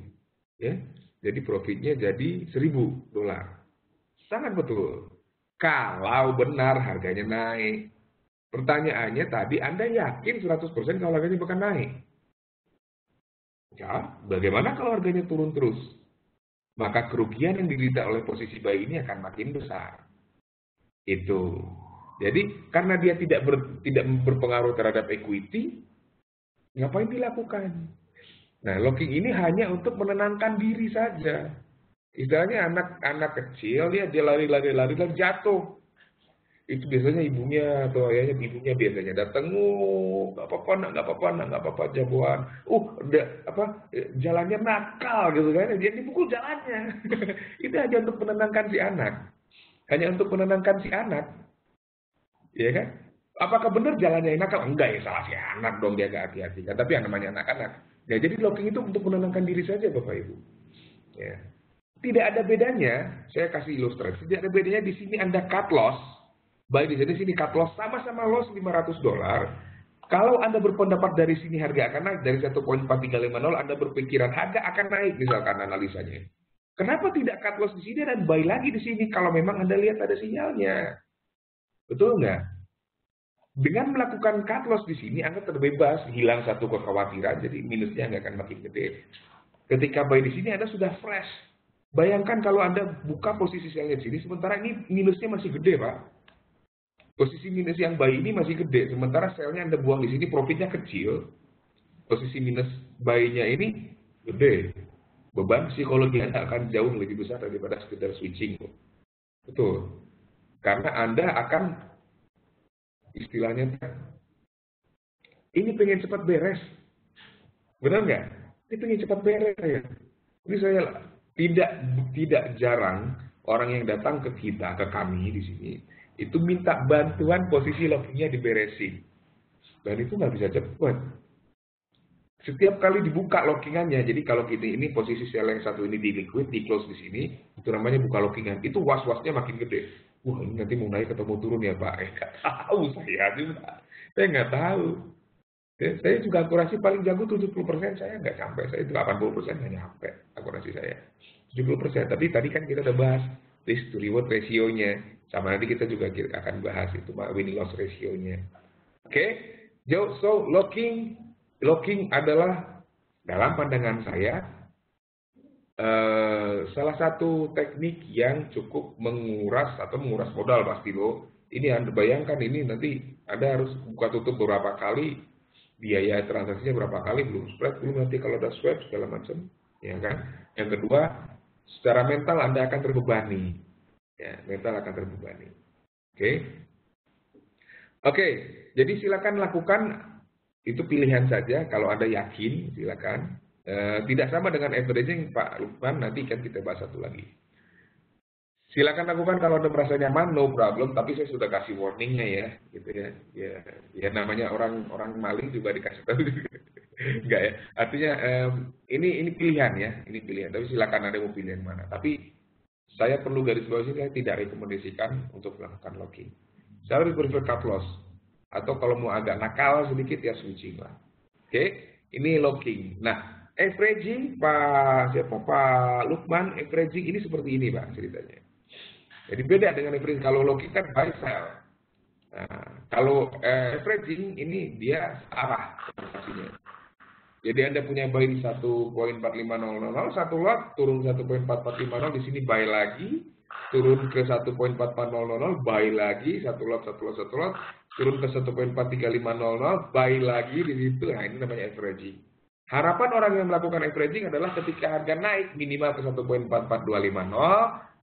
Speaker 1: Ya. Jadi profitnya jadi $1.000. Sangat betul. Kalau benar harganya naik. Pertanyaannya tadi, Anda yakin 100% kalau harganya bakal naik? Ya, bagaimana kalau harganya turun terus? Maka kerugian yang diderita oleh posisi buy ini akan makin besar. Itu. Jadi, karena dia tidak berpengaruh terhadap equity, ngapain dilakukan? Nah, locking ini hanya untuk menenangkan diri saja. Istilahnya anak kecil, dia lari-lari dan jatuh. Itu biasanya ibunya atau ibunya biasanya datang, nggak apa-apa nak, nggak apa-apa nak, nggak apa-apa jagoan. Udah jalannya nakal gitu kan, dia dipukul jalannya. Itu hanya untuk menenangkan si anak, hanya untuk menenangkan si anak, ya kan? Apakah benar jalannya nakal? Enggak ya, salah si anak dong, dia nggak hati-hati kan. Tapi yang namanya anak-anak, ya jadi locking itu untuk menenangkan diri saja Bapak Ibu. Ya. Tidak ada bedanya, saya kasih ilustrasi, tidak ada bedanya di sini Anda cut loss. Baik di sini cut loss sama-sama loss $500. Kalau Anda berpendapat dari sini harga akan naik dari 1.4350, Anda berpikiran harga akan naik misalkan analisanya. Kenapa tidak cut loss di sini dan buy lagi di sini kalau memang Anda lihat ada sinyalnya? Betul nggak? Dengan melakukan cut loss di sini Anda terbebas, hilang satu kekhawatiran, jadi minusnya nggak akan makin gede. Ketika buy di sini Anda sudah fresh. Bayangkan kalau Anda buka posisi sell-nya di sini, sementara ini minusnya masih gede, Pak. Posisi minus yang buy ini masih gede, sementara sell-nya Anda buang di sini, profitnya kecil. Posisi minus buy-nya ini gede. Beban psikologi Anda akan jauh lebih besar daripada sekedar switching. Betul. Karena Anda akan, istilahnya, ini pengen cepat beres. Benar nggak? Ini pengen cepat beres ya. Ini saya tidak jarang orang yang datang ke kita, ke kami di sini, itu minta bantuan posisi lockingnya diberesin. Dan itu nggak bisa cepat. Setiap kali dibuka lockingannya, jadi kalau kita ini posisi sell yang satu ini di liquid, di close di sini, itu namanya buka lockingan. Itu was-wasnya makin gede. Wah, ini nanti mau naik atau mau turun ya Pak? Nggak tahu saya nggak tahu. Saya juga akurasi paling jago 70%, saya nggak sampai. Saya 80% nggak nyampe akurasi saya. 70%. Tapi tadi kan kita udah bahas risk to reward ratio-nya. Sama nanti kita juga akan bahas itu winning loss ratio-nya. Oke? So, locking adalah dalam pandangan saya salah satu teknik yang cukup menguras modal pasti loh. Ini Anda bayangkan ini nanti Anda harus buka tutup beberapa kali, biaya transaksinya berapa kali, belum spread, belum nanti kalau ada swap segala macam, ya kan? Yang kedua, secara mental Anda akan terbebani, ya, mental akan terbebani. Oke, jadi silakan lakukan, itu pilihan saja. Kalau Anda yakin, silakan. Tidak sama dengan averaging Pak Lukman, nanti kan kita bahas satu lagi. Silakan lakukan kalau Anda merasa nyaman, no problem. Tapi saya sudah kasih warningnya ya, gitu ya. Ya namanya orang maling juga dikasih tahu. Enggak ya. Artinya ini pilihan ya, ini pilihan. Tapi silakan Anda mau pilihan mana. Tapi saya perlu garis bawahi, saya tidak rekomendasikan untuk melakukan locking. Saya lebih prefer cut loss. Atau kalau mau agak nakal sedikit ya switching lah. Oke, ini locking. Nah, averaging Pak Lukman, averaging ini seperti ini Pak ceritanya. Jadi beda dengan averaging. Kalau locking kan buy sell. Nah, kalau averaging ini dia arah transaksinya. Jadi Anda punya buy di 1.45000, satu lot turun 1.4450, di sini buy lagi, turun ke 1.4400, buy lagi, satu lot, turun ke 1.43500, buy lagi di situ. Nah, ini namanya averaging. Harapan orang yang melakukan averaging adalah ketika harga naik minimal ke 1.44250,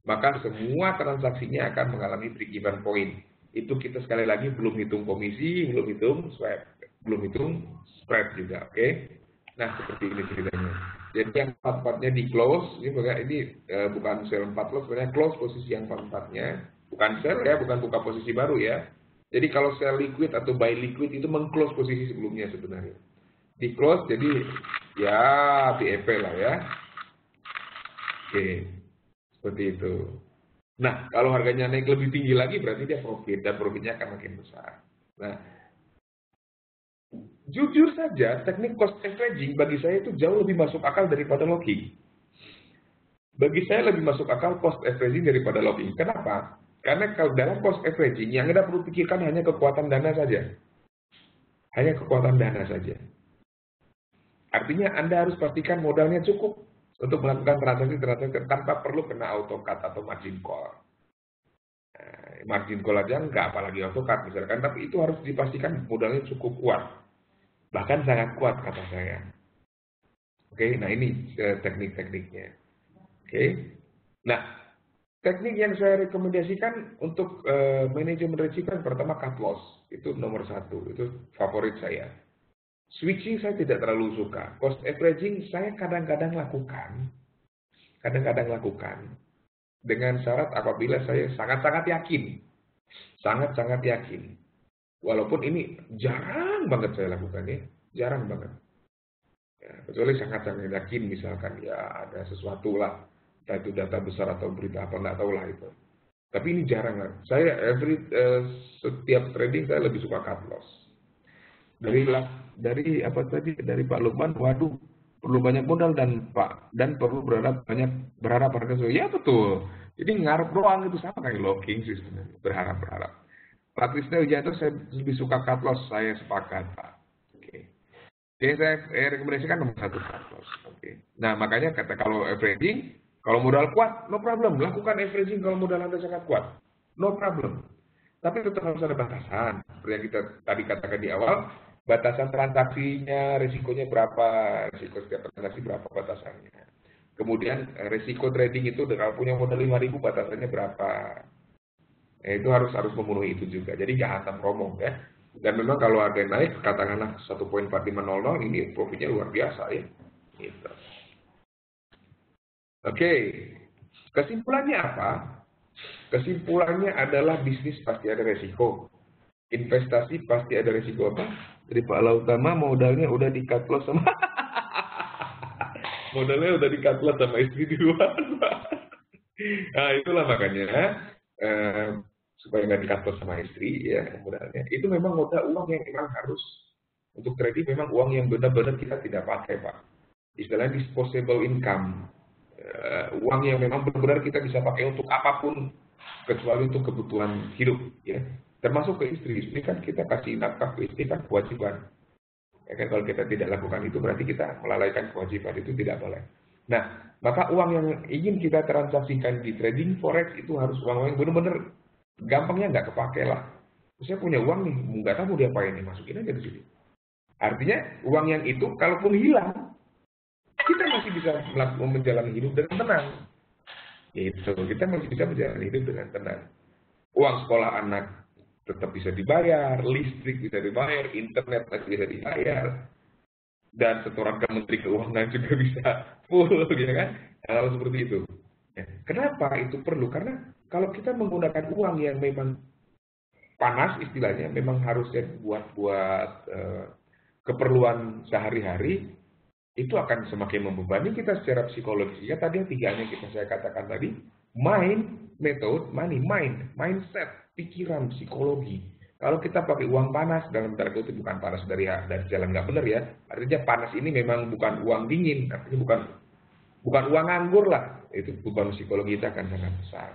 Speaker 1: maka semua transaksinya akan mengalami break even point. Itu kita sekali lagi belum hitung komisi, belum hitung swap, belum hitung spread juga, oke? Nah, seperti ini ceritanya. Jadi yang 4-4-nya di close, ini bukan sell 4 loss, sebenarnya close posisi yang 4-4-nya, bukan sell ya, bukan buka posisi baru ya. Jadi kalau sell liquid atau buy liquid itu meng-close posisi sebelumnya sebenarnya. Di close jadi ya BEP lah ya. Oke, seperti itu. Nah, kalau harganya naik lebih tinggi lagi berarti dia profit dan profitnya akan makin besar. Nah, jujur saja teknik cost averaging bagi saya itu jauh lebih masuk akal daripada logging. Bagi saya lebih masuk akal cost averaging daripada logging. Kenapa? Karena kalau dalam cost averaging yang Anda perlu pikirkan hanya kekuatan dana saja. Hanya kekuatan dana saja. Artinya Anda harus pastikan modalnya cukup untuk melakukan transaksi tanpa perlu kena AutoCAD atau margin call. Margin call aja enggak, apalagi AutoCAD misalkan, tapi itu harus dipastikan modalnya cukup kuat. Bahkan sangat kuat kata saya. Oke, nah ini teknik-tekniknya. Oke. Nah, teknik yang saya rekomendasikan untuk manajemen risiko yang pertama cut loss. Itu nomor 1, itu favorit saya. Switching saya tidak terlalu suka. Cost averaging saya kadang-kadang lakukan. Dengan syarat apabila saya sangat-sangat yakin. Sangat-sangat yakin. Walaupun ini jarang banget saya lakukan ya. Jarang banget. Ya, kecuali sangat-sangat yakin misalkan ya ada sesuatu lah. Entah itu data besar atau berita apa, nggak tahu lah itu. Tapi ini jarang lah. Saya setiap trading saya lebih suka cut loss. Dari apa tadi dari Pak Lukman, waduh perlu banyak modal dan perlu berharap harga sesuai. Ya betul. Jadi ngarep doang itu sama kayak logging sih sebenarnya. Berharap. Pak Krisna Wijanto saya lebih suka cut loss, saya sepakat Pak. Oke. Jadi saya rekomendasikan nomor 1 cut loss. Oke. Nah makanya kata kalau averaging, kalau modal kuat no problem, lakukan averaging kalau modal Anda sangat kuat, no problem. Tapi tetap harus ada batasan. Seperti yang kita tadi katakan di awal, batasan transaksinya, risikonya berapa, risiko setiap transaksi berapa batasannya. Kemudian risiko trading itu kalau punya modal 5.000 batasannya berapa. Itu harus memenuhi itu juga. Jadi jangan hantam rombong ya. Dan memang kalau ada yang naik, katakanlah 1.4500, ini profitnya luar biasa ya. Gitu. Oke, kesimpulannya apa? Kesimpulannya adalah bisnis pasti ada resiko. Investasi pasti ada resiko apa? Dari Pak Lautama modalnya udah di-cut loss sama modalnya udah di-cut loss sama istri duluan. Nah, itulah makanya supaya nggak di-cut loss sama istri ya modalnya. Itu memang modal uang yang memang harus untuk trading, memang uang yang benar-benar kita tidak pakai, Pak. Istilahnya disposable income. Uang yang memang benar-benar kita bisa pakai untuk apapun kecuali untuk kebutuhan hidup ya. Termasuk ke istri kan kita kasih nafkah ke istri kan kewajiban. Ya kan kalau kita tidak lakukan itu berarti kita melalaikan kewajiban, itu tidak boleh. Nah, maka uang yang ingin kita transaksikan di trading forex itu harus uang yang benar-benar gampangnya nggak kepake lah. Saya punya uang nih, nggak tahu mau diapain nih, masukin aja di sini. Artinya uang yang itu kalaupun hilang, kita masih bisa menjalani hidup dengan tenang. Itu kita masih bisa menjalani hidup dengan tenang. Uang sekolah anak tetap bisa dibayar, listrik bisa dibayar, internet masih bisa dibayar, dan setoran ke Menteri Keuangan juga bisa full, ya kan? Hal seperti itu. Ya. Kenapa itu perlu? Karena kalau kita menggunakan uang yang memang panas, istilahnya, memang harusnya buat keperluan sehari-hari, itu akan semakin membebani kita secara psikologis. Ya tadi yang tiganya saya katakan tadi, mind, method, money, mindset, pikiran, psikologi. Kalau kita pakai uang panas, dalam tanda kutip bukan panas dari jalan nggak benar ya. Artinya panas ini memang bukan uang dingin, artinya bukan uang nganggur lah. Itu beban psikologi kita akan sangat besar.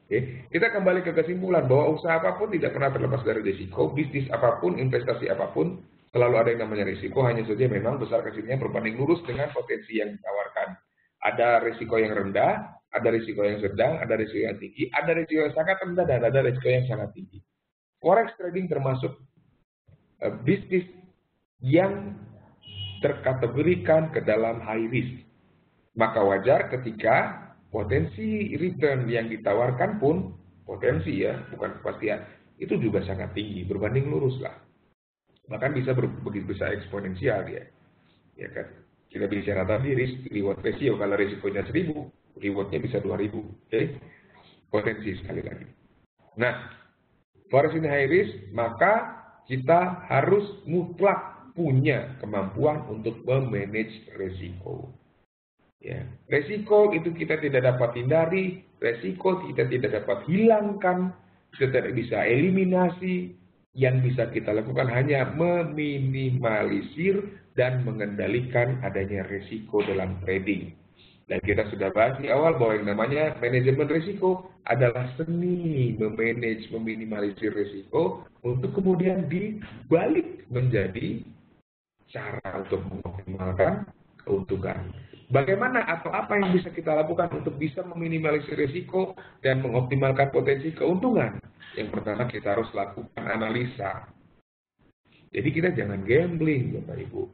Speaker 1: Oke. Kita kembali ke kesimpulan bahwa usaha apapun tidak pernah terlepas dari risiko, bisnis apapun, investasi apapun, selalu ada yang namanya risiko, hanya saja memang besar kecilnya berbanding lurus dengan potensi yang ditawarkan. Ada risiko yang rendah, ada risiko yang sedang, ada risiko yang tinggi, ada risiko yang sangat rendah, dan ada risiko yang sangat tinggi. Forex trading termasuk bisnis yang terkategorikan ke dalam high risk. Maka wajar ketika potensi return yang ditawarkan pun, potensi ya, bukan kepastian, itu juga sangat tinggi, berbanding lurus lah. Bahkan bisa eksponensial ya. Ya kan? Kita bicara tadi risk reward ratio, kalau risikonya 1000, rewardnya bisa 2000. Oke? Potensi sekali lagi. Nah, Forex ini high risk, maka kita harus mutlak punya kemampuan untuk memanage resiko. Ya, resiko itu kita tidak dapat hindari, resiko kita tidak dapat hilangkan, kita tidak bisa eliminasi. Yang bisa kita lakukan hanya meminimalisir dan mengendalikan adanya resiko dalam trading. Dan kita sudah bahas di awal bahwa yang namanya manajemen risiko adalah seni memanage, meminimalisir risiko untuk kemudian dibalik menjadi cara untuk mengoptimalkan keuntungan. Bagaimana atau apa yang bisa kita lakukan untuk bisa meminimalisir risiko dan mengoptimalkan potensi keuntungan? Yang pertama kita harus lakukan analisa. Jadi kita jangan gambling, Bapak Ibu.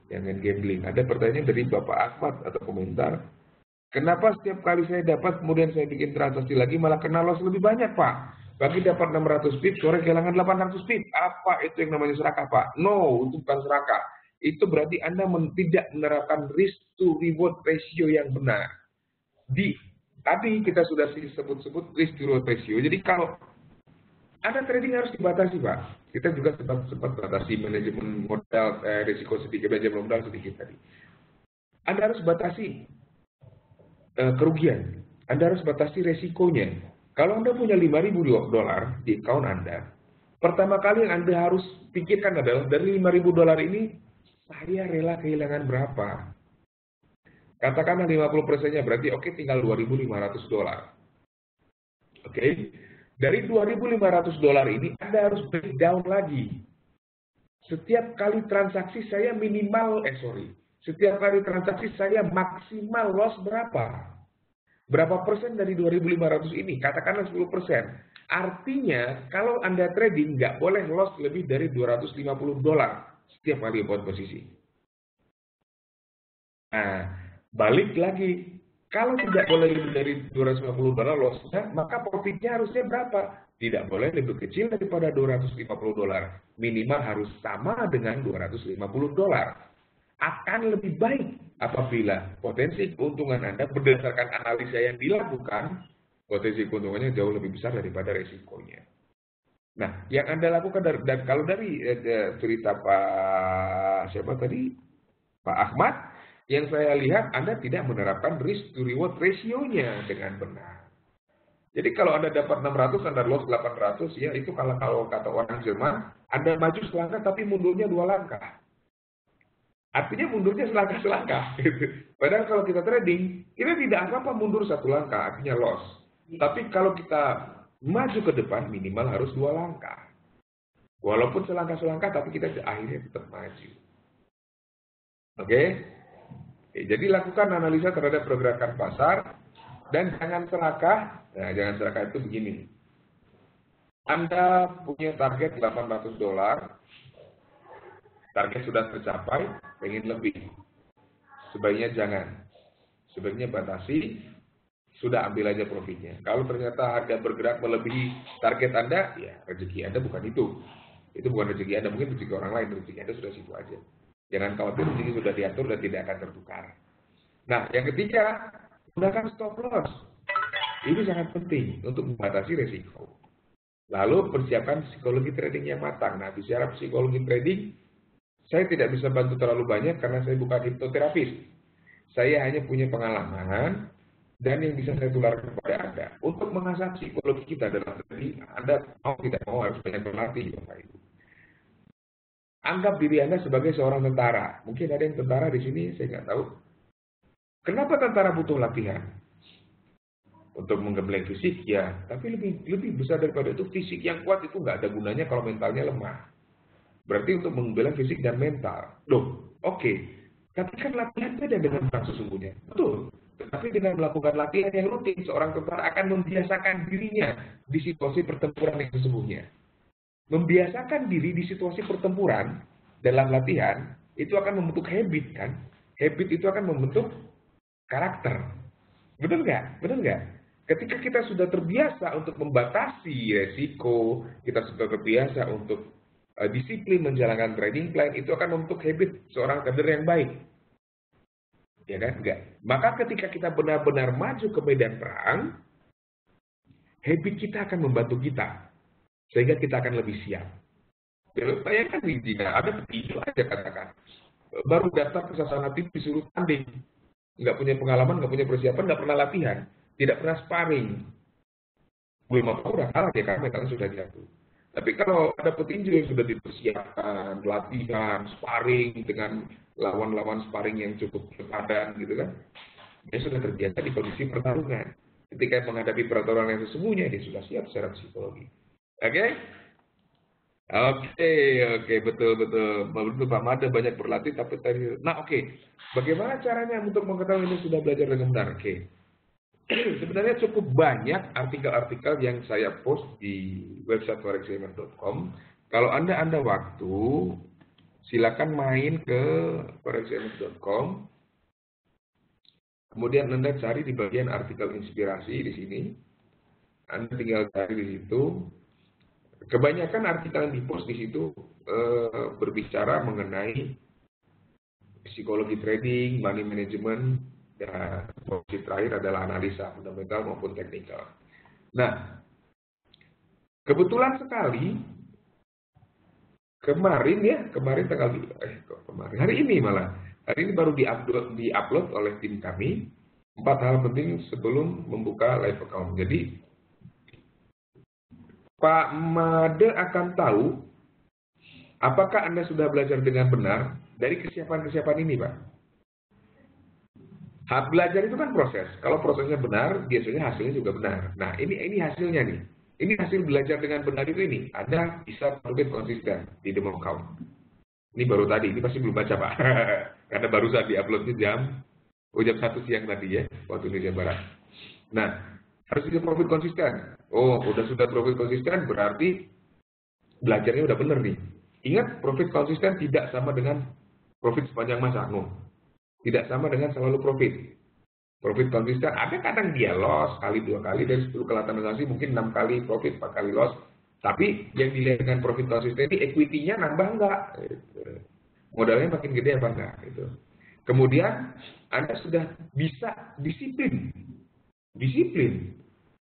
Speaker 1: Jangan gambling. Ada pertanyaan dari Bapak Ahmad atau komentar. Kenapa setiap kali saya dapat, kemudian saya bikin transaksi lagi, malah kena loss lebih banyak, Pak? Pagi dapat 600 pip, sore kehilangan 800 pip. Apa itu yang namanya serakah, Pak? No, itu bukan serakah. Itu berarti Anda tidak menerapkan risk to reward ratio yang benar. Tadi kita sudah sebut-sebut risk to reward ratio. Jadi kalau Anda trading harus dibatasi, Pak. Kita juga sempat batasi manajemen modal, risiko sedikit, manajemen modal sedikit tadi. Anda harus batasi kerugian. Anda harus batasi resikonya. Kalau Anda punya $5.000 di account Anda, pertama kali yang Anda harus pikirkan adalah dari $5.000 ini, saya rela kehilangan berapa? Katakanlah 50%-nya berarti oke, tinggal $2.500. Oke. Dari $2.500 ini Anda harus breakdown lagi. Setiap kali transaksi saya setiap kali transaksi saya maksimal loss berapa? Berapa persen dari 2.500 ini? Katakanlah 10%. Artinya kalau Anda trading nggak boleh loss lebih dari $250 setiap kali buat posisi. Nah, balik lagi. Kalau tidak boleh lebih dari $250 lossnya, maka profitnya harusnya berapa? Tidak boleh lebih kecil daripada $250. Minimal harus sama dengan $250. Akan lebih baik apabila potensi keuntungan Anda berdasarkan analisa yang dilakukan, potensi keuntungannya jauh lebih besar daripada resikonya. Nah, yang Anda lakukan dan kalau dari cerita Pak Ahmad, yang saya lihat Anda tidak menerapkan risk to reward ratio-nya dengan benar. Jadi kalau Anda dapat 600, Anda loss 800, ya itu kalau kata orang Jerman, Anda maju selangkah tapi mundurnya 2 langkah. Artinya mundurnya selangkah-selangkah. Padahal kalau kita trading, kita tidak apa-apa mundur 1 langkah, artinya loss. Tapi kalau kita maju ke depan, minimal harus 2 langkah. Walaupun selangkah-selangkah, tapi kita akhirnya tetap maju. Oke? Jadi lakukan analisa terhadap pergerakan pasar dan jangan serakah. Nah, jangan serakah itu begini. Anda punya target $800, target sudah tercapai, pengen lebih. Sebaiknya jangan. Sebaiknya batasi, sudah ambil aja profitnya. Kalau ternyata harga bergerak melebihi target Anda, ya rezeki Anda bukan itu. Itu bukan rezeki Anda, mungkin rezeki orang lain, rezeki Anda sudah situ aja. Jangan khawatir, rezeki sudah diatur dan tidak akan tertukar. Nah, yang ketiga, gunakan stop loss. Ini sangat penting untuk membatasi resiko. Lalu persiapkan psikologi trading yang matang. Nah, bicara psikologi trading, saya tidak bisa bantu terlalu banyak karena saya bukan hipnoterapis. Saya hanya punya pengalaman dan yang bisa saya tularkan kepada Anda. Untuk mengasah psikologi kita dalam trading, Anda mau tidak mau harus banyak berlatih, Bapak Ibu. Anggap diri Anda sebagai seorang tentara. Mungkin ada yang tentara di sini, saya nggak tahu. Kenapa tentara butuh latihan? Untuk menggembleng fisik, ya. Tapi lebih besar daripada itu, fisik yang kuat itu nggak ada gunanya kalau mentalnya lemah. Berarti untuk menggembleng fisik dan mental. Loh, oke. Tapi kan latihan beda dengan perang sesungguhnya. Betul. Tetapi dengan melakukan latihan yang rutin, seorang tentara akan membiasakan dirinya di situasi pertempuran yang sesungguhnya. Membiasakan diri di situasi pertempuran dalam latihan, itu akan membentuk habit, kan? Habit itu akan membentuk karakter. Benar nggak? Benar nggak? Ketika kita sudah terbiasa untuk membatasi resiko, kita sudah terbiasa untuk disiplin menjalankan trading plan, itu akan membentuk habit seorang trader yang baik. Ya kan? Enggak. Maka ketika kita benar-benar maju ke medan perang, habit kita akan membantu kita. Sehingga kita akan lebih siap. Bayangkan jika ada petinju aja katakan, baru daftar ke sasana tim disuruh tanding, nggak punya pengalaman, nggak punya persiapan, nggak pernah latihan, tidak pernah sparring, belum apa udah kalah dia karena mentalnya sudah jatuh. Tapi kalau ada petinju yang sudah dipersiapkan, latihan, sparring dengan lawan-lawan sparring yang cukup sepadan gitu kan, dia sudah terbiasa di kondisi pertarungan. Ketika menghadapi pertarungan yang sesungguhnya, dia sudah siap secara psikologi. Oke? Oke, betul. Betul Pak Mada banyak berlatih tapi tadi. Nah, oke. Bagaimana caranya untuk mengetahui ini sudah belajar dengan benar? Oke. Sebenarnya cukup banyak artikel-artikel yang saya post di website forexgamer.com. Kalau Anda waktu, silakan main ke forexgamer.com. Kemudian Anda cari di bagian artikel inspirasi di sini. Anda tinggal cari di situ. Kebanyakan artikel yang dipost di situ berbicara mengenai psikologi trading, money management, dan posisi terakhir adalah analisa fundamental maupun teknikal. Nah, kebetulan sekali hari ini baru diupload oleh tim kami 4 hal penting sebelum membuka live account. Jadi Pak Made akan tahu apakah Anda sudah belajar dengan benar dari kesiapan-kesiapan ini, Pak. Hak belajar itu kan proses. Kalau prosesnya benar, biasanya hasilnya juga benar. Nah, ini hasilnya nih. Ini hasil belajar dengan benar itu ini. Anda bisa profit konsisten di demo account. Ini baru tadi, ini pasti belum baca, Pak. Karena baru saat diuploadnya jam 1 siang tadi ya, waktu Indonesia Barat. Nah, harus bisa profit konsisten. Oh, sudah profit konsisten berarti belajarnya udah bener nih. Ingat, profit konsisten tidak sama dengan profit sepanjang masa. No. Tidak sama dengan selalu profit. Profit konsisten, ada kadang dia loss, kali 2 kali, dari 10 kali transaksi mungkin 6 kali profit, 4 kali loss. Tapi yang dilihat dengan profit konsisten ini equity-nya nambah enggak? Modalnya makin gede apa enggak? Gitu. Kemudian, Anda sudah bisa disiplin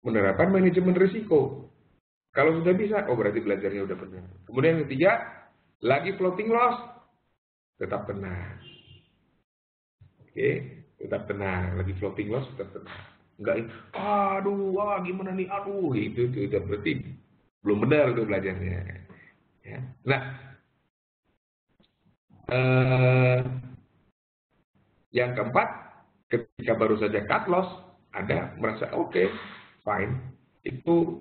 Speaker 1: menerapkan manajemen risiko. Kalau sudah bisa, berarti belajarnya udah benar. Kemudian yang ketiga, lagi floating loss, tetap tenang. Oke, tetap tenang. Lagi floating loss, tetap tenang. Enggak, gimana nih, itu berarti belum benar itu belajarnya. Ya. Nah, yang keempat, ketika baru saja cut loss, Anda merasa oke, fine, itu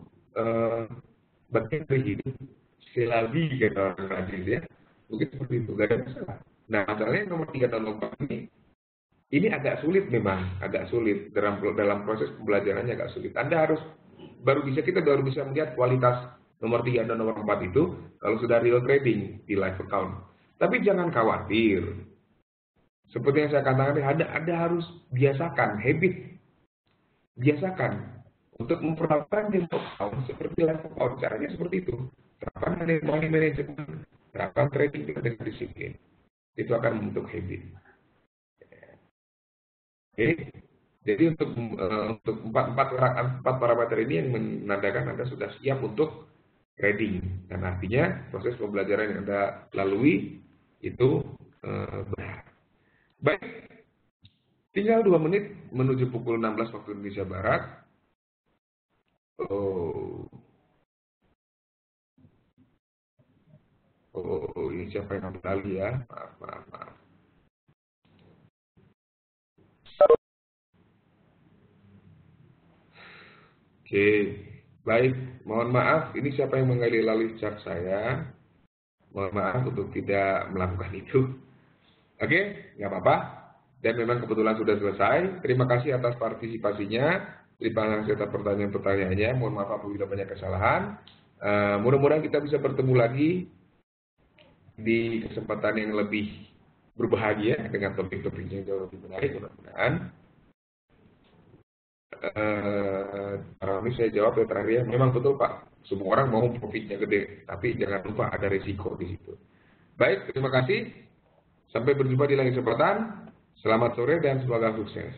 Speaker 1: bagian dari hidup. Sekali lagi kata orang rajin ya, mungkin seperti itu, gak ada masalah. Nah, masalahnya nomor 3 dan nomor 4 ini agak sulit memang, dalam proses pembelajarannya agak sulit. Kita baru bisa melihat kualitas nomor 3 dan nomor 4 itu kalau sudah real trading di live account. Tapi jangan khawatir. Seperti yang saya katakan, Anda harus biasakan habit. Biasakan untuk memperlakukan demo account seperti live account. Caranya seperti itu. Terapkan money management, terapkan trading dengan disiplin. Itu akan membentuk habit. Jadi untuk 4 parameter ini yang menandakan Anda sudah siap untuk trading. Dan artinya proses pembelajaran yang Anda lalui itu benar. Baik, tinggal 2 menit menuju pukul 16 waktu Indonesia Barat. Ini siapa yang kembali ya? Maaf. Oke, baik. Mohon maaf, ini siapa yang mengalih-alih chat saya? Mohon maaf untuk tidak melakukan itu. Oke, nggak apa-apa. Dan memang kebetulan sudah selesai. Terima kasih atas partisipasinya. Terima kasih atas pertanyaan-pertanyaannya. Mohon maaf apabila banyak kesalahan. Mudah-mudahan kita bisa bertemu lagi di kesempatan yang lebih berbahagia dengan topik-topiknya yang jauh lebih menarik. Mudah-mudahan. Ini saya jawab ya terakhir ya. Memang betul Pak. Semua orang mau profitnya gede, tapi jangan lupa ada risiko di situ. Baik, terima kasih. Sampai berjumpa di lain kesempatan. Selamat sore dan semoga sukses.